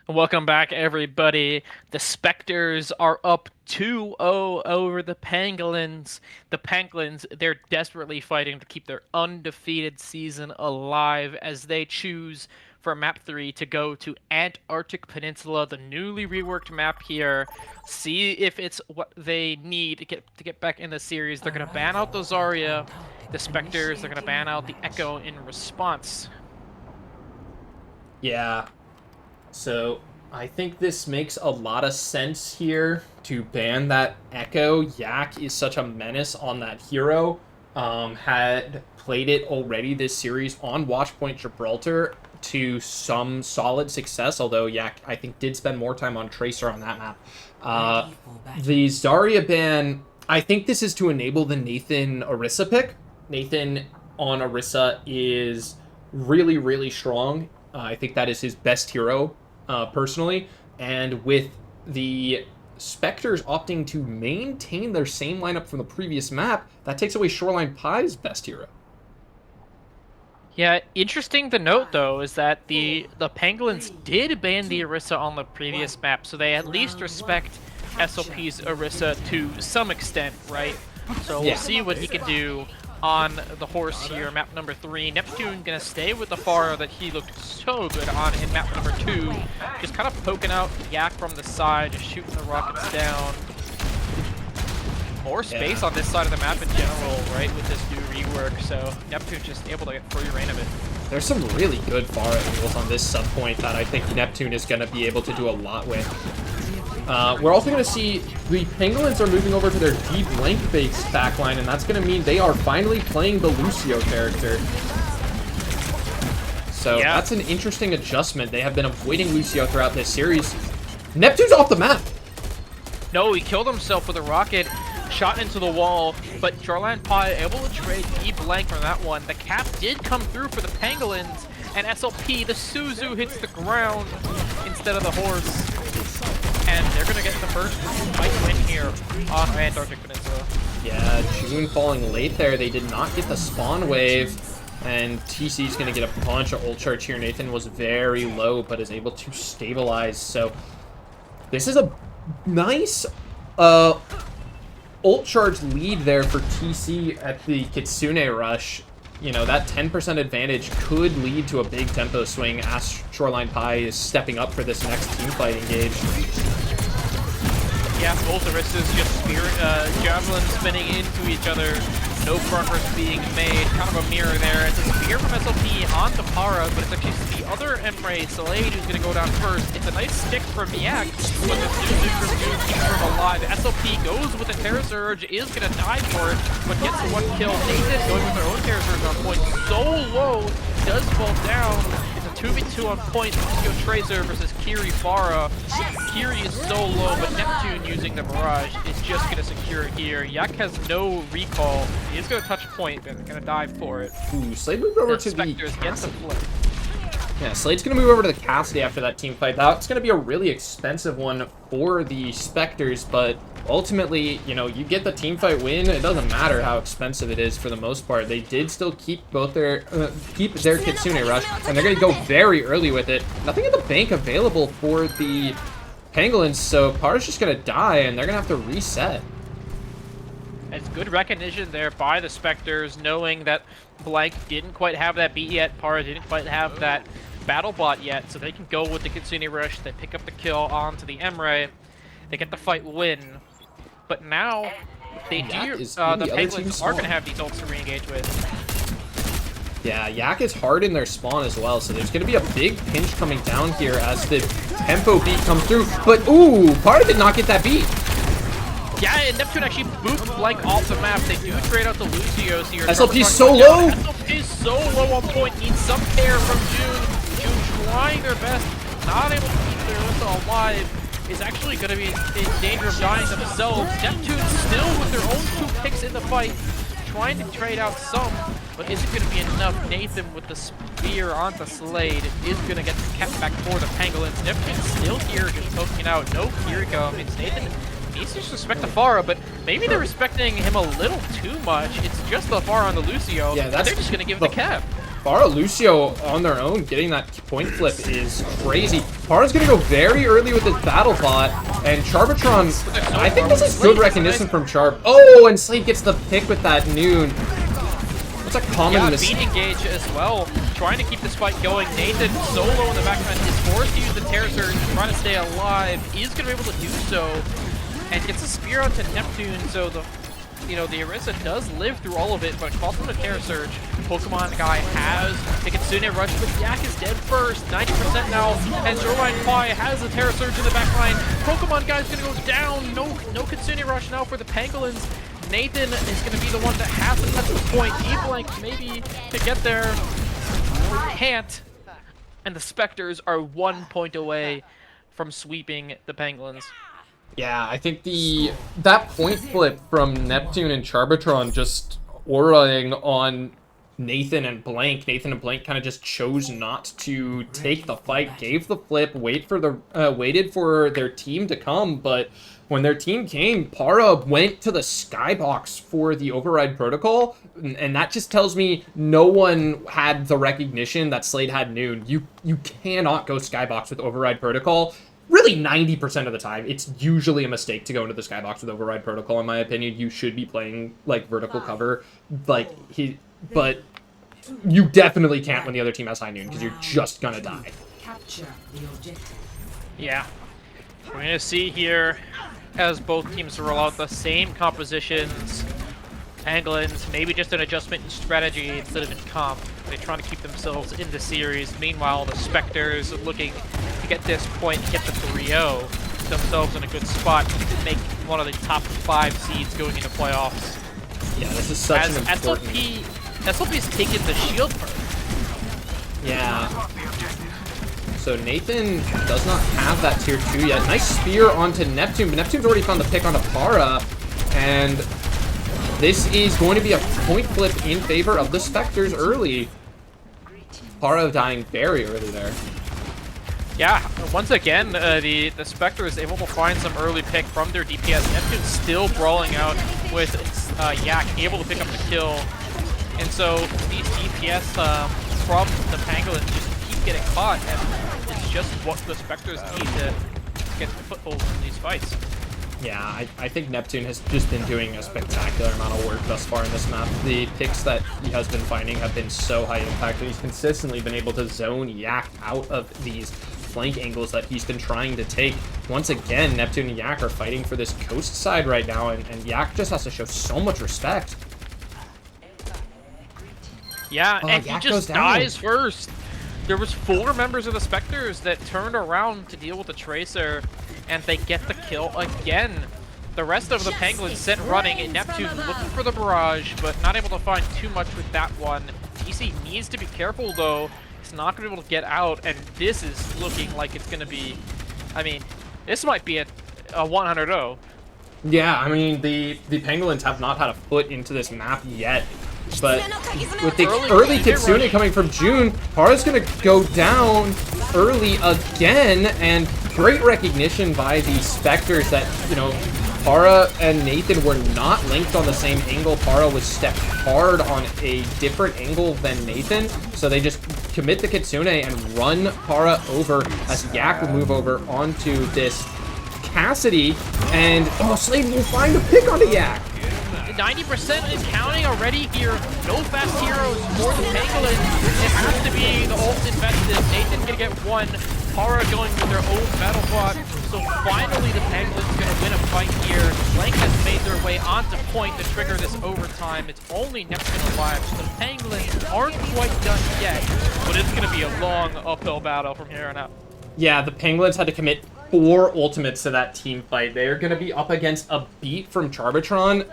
Welcome back, everybody. The Spectres are up 2-0 over the Pangolins. The Pangolins, they're desperately fighting to keep their undefeated season alive as they choose for map 3 to go to Antarctic Peninsula, the newly reworked map here. See if it's what they need to get back in the series. They're going to ban out the Zarya, the Spectres, they're going to ban out the Echo in response. Yeah. So I think this makes a lot of sense here to ban that Echo. Yak is such a menace on that hero. Had played it already this series on Watchpoint Gibraltar to some solid success, although Yak, I think, did spend more time on Tracer on that map. The Zarya ban, I think this is to enable the Nathan Orisa pick. Nathan on Orisa is really, really strong. I think that is his best hero, personally. And with the Spectres opting to maintain their same lineup from the previous map, that takes away Shoreline Pie's best hero. Yeah, interesting to note though is that the Pangolins did ban the Orisa on the previous map, so they at least respect SLP's Orisa to some extent, right? So we'll see what he can do on the horse here, map number 3. Neptune gonna stay with the Pharah that he looked so good on in map number 2. Just kind of poking out Yak from the side, just shooting the rockets down. More space on this side of the map in general, right, with this new rework, so Neptune's just able to get free reign of it. There's some really good Pharah angles on this sub point that I think Neptune is going to be able to do a lot with. We're also going to see the Pangolins are moving over to their deep link-based backline, and that's going to mean they are finally playing the Lucio character. So that's an interesting adjustment. They have been avoiding Lucio throughout this series. Neptune's off the map! No, he killed himself with a rocket, shot into the wall, but Shoreline Pie able to trade E-blank from that one. The cap did come through for the Pangolins, and SLP, the Suzu, hits the ground instead of the horse. And they're going to get the first fight win here on Antarctic Peninsula. Yeah, June falling late there. They did not get the spawn wave. And TC's going to get a bunch of ult charge here. Nathan was very low, but is able to stabilize. So this is a nice ult charge lead there for TC at the Kitsune rush. You know, that 10% advantage could lead to a big tempo swing as Shoreline Pie is stepping up for this next teamfight engage. Yeah, both Orisas just javelin spinning into each other. No progress being made. Kind of a mirror there. It's a spear from SLP onto Para, but it's actually the other Emre, Slade, who's going to go down first. It's a nice stick from Yak, but the Suzu from June keeps him alive. SLP goes with a Terra Surge, is going to die for it, but gets the one kill. Nathan going with their own Terra Surge on point. So low, does fall down. It's a 2v2 on point. Lucio Tracer versus Kiri Farah. Kiri is so low, but Neptune using the barrage is just going to secure it here. Yak has no recall. He is going to touch point, but they're going to dive for it. Ooh, Slade moved over to the Spectres gets the flip. Yeah, Slade's going to move over to the Cassidy after that team fight. That's going to be a really expensive one for the Spectres, but ultimately, you know, you get the team fight win. It doesn't matter how expensive it is for the most part. They did still keep both their Kitsune rush, and they're going to go very early with it. Nothing in the bank available for the Pangolins, so Para's just going to die, and they're going to have to reset. It's good recognition there by the Spectres, knowing that Blank didn't quite have that beat yet, Para didn't quite have that battle bot yet, so they can go with the Kitsune rush, they pick up the kill onto the Emre, they get the fight win. But now, they do, the Pangolins are going to have these ults to re-engage with. Yeah, Yak is hard in their spawn as well, so there's going to be a big pinch coming down here as the tempo beat comes through. But, ooh, Para did not get that beat. Yeah, and Neptune actually booped Blank off the map. They do trade out the Lucios here. SLP's so low! SLP's so low on point. Needs some care from June. June trying their best. Not able to keep their Orisa alive. Is actually going to be in danger of dying themselves. Neptune still with their own 2 picks in the fight. Trying to trade out some, but isn't going to be enough. Nathan with the spear onto Slade is going to get kept back for the Pangolins. Neptune's still here, just poking it out. No Kiriko. It's Nathan needs to respect the Pharah, but maybe they're respecting him a little too much. It's just the Pharah on the Lucio, yeah, they're just going to give it the cap. Pharah, Lucio on their own getting that point flip is crazy. Pharah's gonna go very early with his battle bot, and Charbatron, I think this is good recognition from Charb. Oh, and Slade gets the pick with that noon. That's a common mistake. Beat engage as well, trying to keep this fight going. Nathan solo in the background is forced to use the Terror Surge, trying to stay alive. Is going to be able to do so, and gets a spear onto Neptune. So the Orisa does live through all of it, but calls from the Terror Surge. Pokemon guy has the Kitsune Rush, but Yak is dead first. 90% now, and Zerline Pi has the Terror Surge in the back line. Pokemon guy's going to go down. No Kitsune Rush now for the Pangolins. Nathan is going to be the one that has to touch the point. E-Blank maybe to get there. Can't. And the Spectres are 1 point away from sweeping the Pangolins. Yeah, I think that point flip from Neptune and Charbatron just auraing on Nathan and Blank. Nathan and Blank kind of just chose not to take the fight, gave the flip, waited for their team to come, but when their team came, Pharah went to the skybox for the override protocol, and that just tells me no one had the recognition that Slade had noon. You cannot go skybox with override protocol. Really, 90% of the time, it's usually a mistake to go into the skybox with override protocol. In my opinion, you should be playing like vertical cover, but you definitely can't when the other team has high noon because you're just gonna die. Yeah, we're gonna see here as both teams roll out the same compositions. Pangolins, maybe just an adjustment in strategy instead of in comp. They're trying to keep themselves in the series. Meanwhile, the Spectres looking to get this point, get the 3-0, themselves in a good spot to make one of the top 5 seeds going into playoffs. Yeah, this is such an important... SLP's taken the shield first. Yeah. So Nathan does not have that tier 2 yet. Nice spear onto Neptune, but Neptune's already found the pick onto Pharah, and this is going to be a point flip in favor of the Spectres early. Pharah dying very early there. Yeah, once again, the Spectres able to find some early pick from their DPS. Neptune's still brawling out with Yak able to pick up the kill. And so these DPS from the Pangolins just keep getting caught, and it's just what the Spectres need to get footholds in these fights. Yeah, I think Neptune has just been doing a spectacular amount of work thus far in this map. The picks that he has been finding have been so high impact, and he's consistently been able to zone Yak out of these flank angles that he's been trying to take. Once again, Neptune and Yak are fighting for this coast side right now, and Yak just has to show so much respect. Yeah, and he just dies first. There was 4 members of the Spectres that turned around to deal with the Tracer, and they get the kill again. The rest of the Pangolins sent running, and Neptune looking for the barrage, but not able to find too much with that one. DC needs to be careful, though. He's not going to be able to get out, and this is looking like it's going to be... I mean, this might be a 100-0. Yeah, I mean, the Pangolins have not had a foot into this map yet. But with the early Kitsune coming from June, Pharah's going to go down early again, and great recognition by the Spectres that, you know, Pharah and Nathan were not linked on the same angle. Pharah was stepped hard on a different angle than Nathan, so they just commit the Kitsune and run Pharah over as Yak will move over onto this Cassidy, and Slade will find a pick onto Yak. 90% is counting already here. No fast heroes for the Pangolins. It has to be the ult invested. Nathan gonna get one. Pharah going with their own battle bot. So finally the Pangolins gonna win a fight here. Blank has made their way onto point to trigger this overtime. It's only Neptune alive. So the Pangolins aren't quite done yet, but it's gonna be a long uphill battle from here on out. Yeah, the Pangolins had to commit 4 ultimates to that team fight. They're going to be up against a beat from Charbatron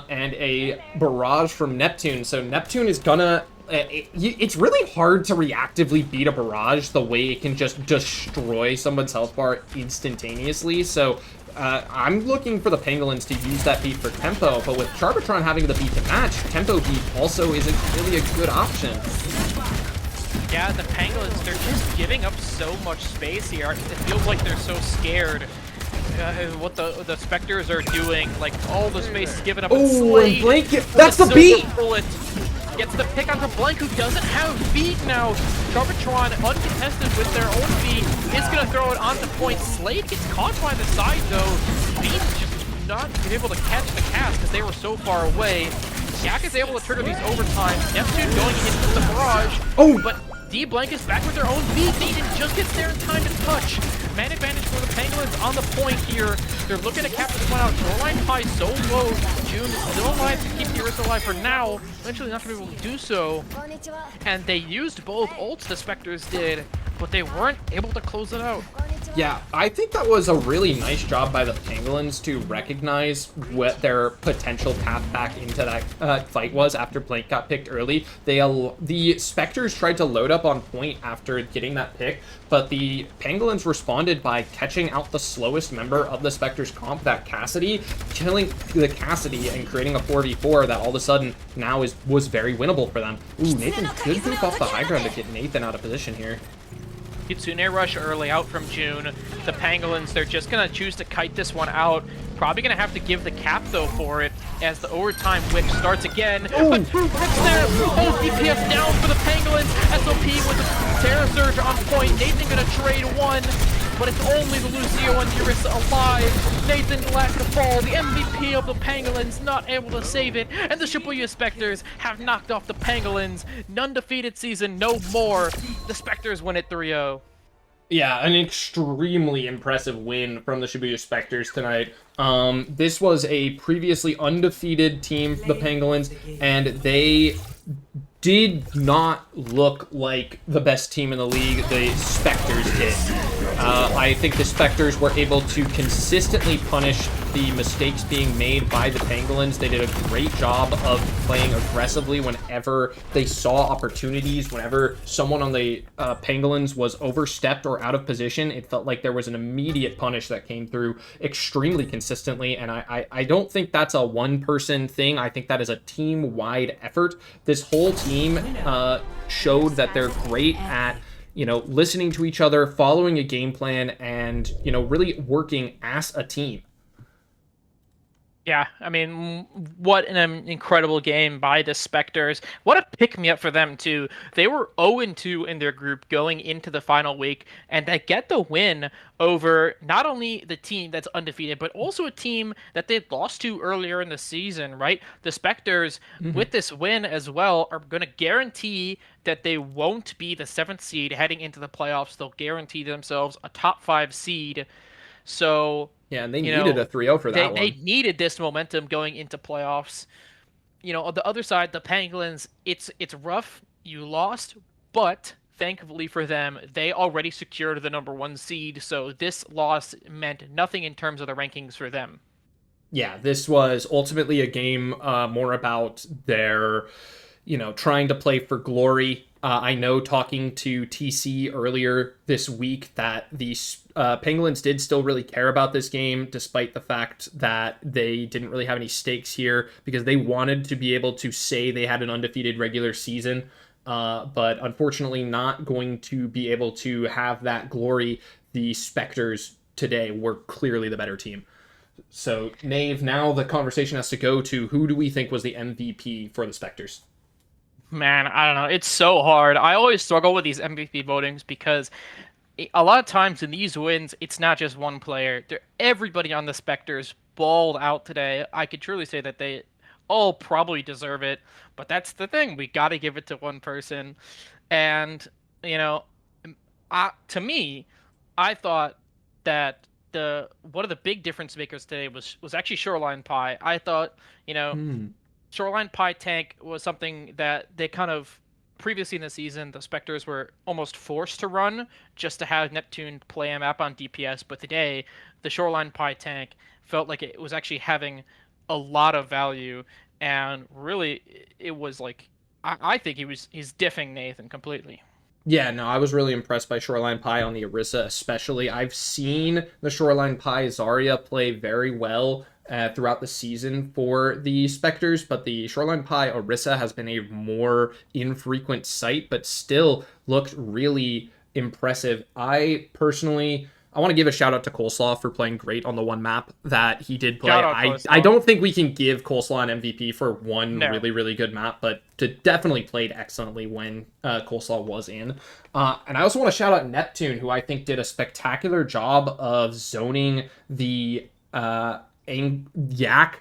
and a barrage from Neptune. So Neptune is gonna... it's really hard to reactively beat a barrage the way it can just destroy someone's health bar instantaneously. So I'm looking for the Pangolins to use that beat for tempo, but with Charbatron having the beat to match, tempo beat also isn't really a good option. Yeah, the Pangolins, they're just giving up so much space here. It feels like they're so scared. What the Spectres are doing, like all the space is given up. Oh, and Blanket, that's the beat! Bullet gets the pick onto Blank, who doesn't have feet now. Charvatron, uncontested with their own feet, is going to throw it onto point. Slade gets caught by the side, though. Beam just not able to catch the cast because they were so far away. Yak is able to trigger these overtimes. Neptune going into the barrage. Oh! But D-Blank is back with their own feet. Nathan just gets there in time to touch. Man advantage for the Pangolins on the point here. They're looking to capture this one out. Shoreline Pie so low. June is still alive to keep the Orisa alive for now. Eventually not going to be able to do so. And they used both ults, the Spectres did, but they weren't able to close it out. Yeah, I think that was a really nice job by the Pangolins to recognize what their potential path back into that fight was after Blank got picked early. The Spectres tried to load up on point after getting that pick, but the Pangolins responded by catching out the slowest member of the Spectres comp, that Cassidy, killing the Cassidy and creating a 4v4 that all of a sudden now was very winnable for them. Ooh, Nathan good move off the high ground to get Nathan out of position here. Kitsune rush early out from June. The Pangolins, they're just going to choose to kite this one out. Probably going to have to give the cap, though, for it as the overtime whip starts again. Ooh. But that's there. Oh, DPS down for the Pangolins. SOP with the Terror Surge on point. Nathan going to trade one, but it's only the Lucio and Urisa alive. Nathan last to fall. The MVP of the Pangolins not able to save it. And the Shibuya Spectres have knocked off the Pangolins. Undefeated season, no more. The Spectres win it 3-0. Yeah, an extremely impressive win from the Shibuya Spectres tonight. This was a previously undefeated team, the Pangolins, and they did not look like the best team in the league. The Spectres did. I think the Spectres were able to consistently punish the mistakes being made by the Pangolins. They did a great job of playing aggressively whenever they saw opportunities. Whenever someone on the Pangolins was overstepped or out of position, it felt like there was an immediate punish that came through extremely consistently, and I don't think that's a one-person thing. I think that is a team-wide effort. This whole team showed that they're great at listening to each other, following a game plan, and, really working as a team. Yeah, I mean, what an incredible game by the Spectres. What a pick-me-up for them, too. They were 0-2 in their group going into the final week, and they get the win over not only the team that's undefeated, but also a team that they'd lost to earlier in the season, right? The Spectres, with this win as well, are going to guarantee that they won't be the 7th seed heading into the playoffs. They'll guarantee themselves a top 5 seed. So... yeah, and they needed a 3-0 for that one. They needed this momentum going into playoffs. On the other side, the Pangolins, it's rough. You lost, but thankfully for them, they already secured the number 1 seed, so this loss meant nothing in terms of the rankings for them. Yeah, this was ultimately a game more about their, trying to play for glory. I know talking to TC earlier this week that the Pangolins did still really care about this game, despite the fact that they didn't really have any stakes here, because they wanted to be able to say they had an undefeated regular season, but unfortunately not going to be able to have that glory. The Spectres today were clearly the better team. So, Nave, now the conversation has to go to who do we think was the MVP for the Spectres? Man, I don't know. It's so hard. I always struggle with these MVP votings because a lot of times in these wins, it's not just one player. Everybody on the Spectres balled out today. I could truly say that they all probably deserve it, but that's the thing. We got to give it to one person. And, to me, I thought that one of the big difference makers today was actually Shoreline Pie. I thought, Shoreline Pie tank was something that they kind of previously in the season, the Spectres were almost forced to run just to have Neptune play a map on DPS. But today, the Shoreline Pie tank felt like it was actually having a lot of value. And really, it was like, I think he's diffing Nathan completely. Yeah, no, I was really impressed by Shoreline Pie on the Orisa especially. I've seen the Shoreline Pie Zarya play very well throughout the season for the Spectres, but the Shoreline Pie Orisa has been a more infrequent sight, but still looked really impressive. I personally I want to give a shout out to Coleslaw for playing great on the one map that he did play. Shout out I Coleslaw. don't think we can give Coleslaw an MVP for one No. really, really good map, but to definitely played excellently when Coleslaw was in. And I also want to shout out Neptune, who I think did a spectacular job of zoning the Yak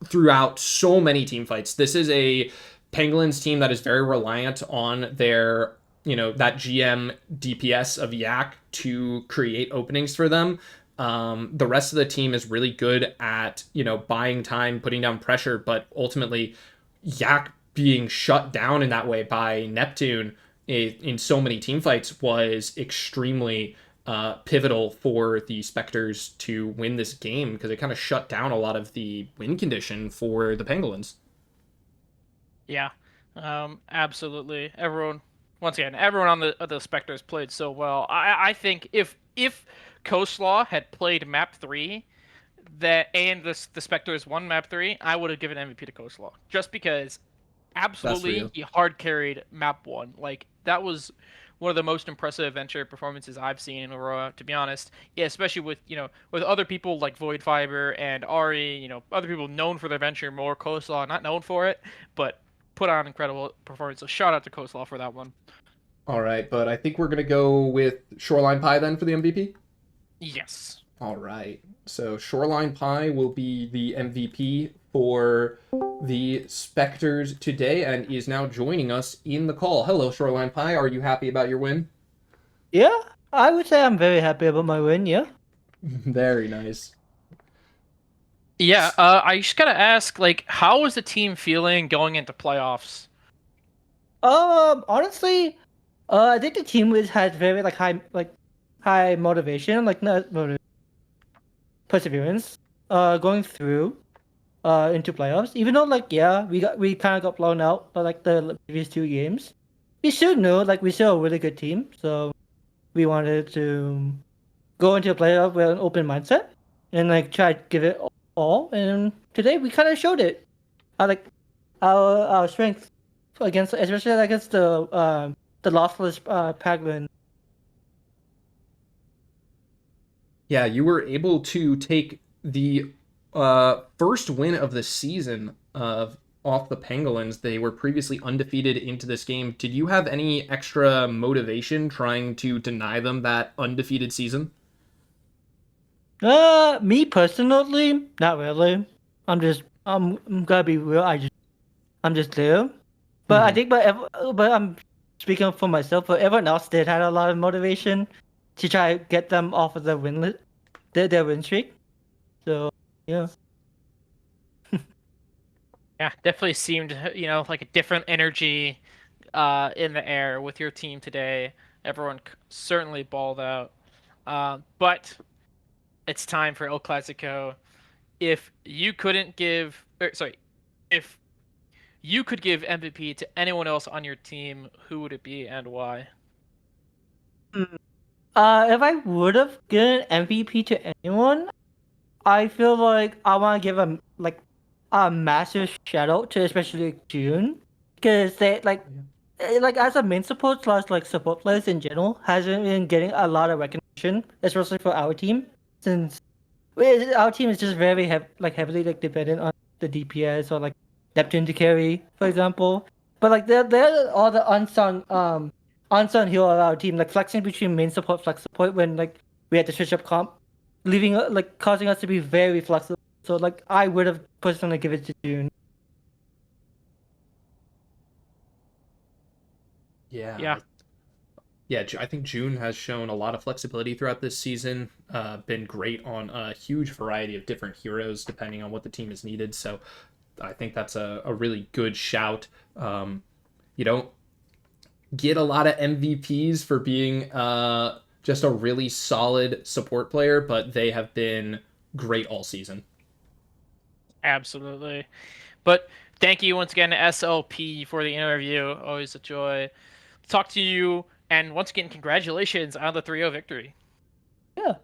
throughout so many team fights. This is a Pangolins team that is very reliant on their, that GM DPS of Yak to create openings for them. The rest of the team is really good at, buying time, putting down pressure, but ultimately Yak being shut down in that way by Neptune in so many team fights was extremely pivotal for the Spectres to win this game, because it kind of shut down a lot of the win condition for the Pangolins. Yeah, absolutely. Everyone, once again, everyone on the Spectres played so well. I think if Coleslaw had played Map 3, and the Spectres won Map 3, I would have given MVP to Coleslaw, just because absolutely he hard carried Map 1. Like, that was one of the most impressive adventure performances I've seen in Aurora, to be honest. Yeah, especially with with other people like Void Fiber and Ari, other people known for their adventure, more Coleslaw not known for it, but put on incredible performance. So shout out to Coleslaw for that one. All right, but I think we're going to go with Shoreline Pie then for the MVP. Yes. All right. So Shoreline Pie will be the MVP for the Spectres today and is now joining us in the call. Hello, Shoreline Pie. Are you happy about your win? Yeah, I would say I'm very happy about my win, yeah. Very nice. Yeah, I just gotta ask, like, how is the team feeling going into playoffs? Honestly, I think the team has very high motivation, like not motivation, perseverance, going through, into playoffs. Even though we kind of got blown out by like the previous 2 games, we still know we're still a really good team. So we wanted to go into a playoff with an open mindset and try to give it all. And today we kind of showed it. Our strength especially against the lossless Pangolin. Yeah, you were able to take the first win of the season off the Pangolins. They were previously undefeated into this game. Did you have any extra motivation trying to deny them that undefeated season? Me personally, not really. I'm gonna be real. I'm just there. But I think, but I'm speaking for myself. But everyone else did had a lot of motivation to try to get them off of their their win streak. So yeah. Yeah, definitely seemed, like a different energy in the air with your team today. Everyone certainly balled out. But it's time for El Clasico. If you couldn't give, if you could give MVP to anyone else on your team, who would it be and why? If I would have given MVP to anyone, I feel like I want to give a massive shout out to especially June, because they as a main support slash support players in general hasn't been getting a lot of recognition, especially for our team, since our team is just very heavily dependent on the DPS or Neptune to carry, for example. But they're all the unsung hero of our team, flexing between main support, flex support when we had to switch up comp, leaving causing us to be very flexible. So I would have personally given it to June. Yeah. Yeah, I think June has shown a lot of flexibility throughout this season. Been great on a huge variety of different heroes depending on what the team has needed. So I think that's a really good shout. You don't get a lot of MVPs for being just a really solid support player, but they have been great all season. Absolutely. But thank you once again to SLP for the interview. Always a joy. Talk to you, and once again, congratulations on the 3-0 victory. Yeah.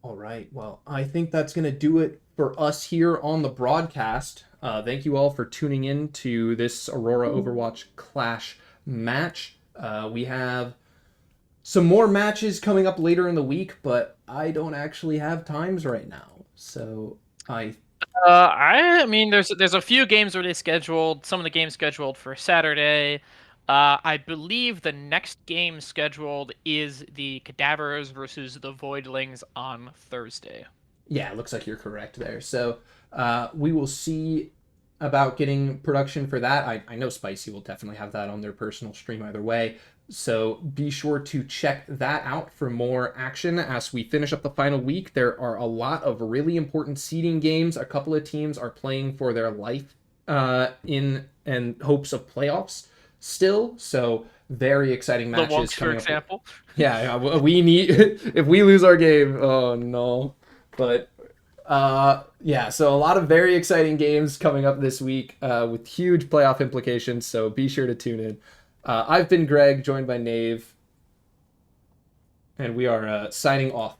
All right. Well, I think that's going to do it for us here on the broadcast. Thank you all for tuning in to this Aurora Overwatch Clash match. We have some more matches coming up later in the week, but I don't actually have times right now. So I mean, there's a few games already scheduled. Some of the games scheduled for Saturday. I believe the next game scheduled is the Cadavers versus the Voidlings on Thursday. Yeah, it looks like you're correct there. So we will see about getting production for that. I know Spicy will definitely have that on their personal stream either way. So be sure to check that out for more action as we finish up the final week. There are a lot of really important seeding games. A couple of teams are playing for their life in hopes of playoffs still. So very exciting matches. The Wonks, for coming example. up. Yeah, we need if we lose our game. Oh no. But yeah, so a lot of very exciting games coming up this week with huge playoff implications, so be sure to tune in. I've been Greg, joined by Nave, and we are signing off.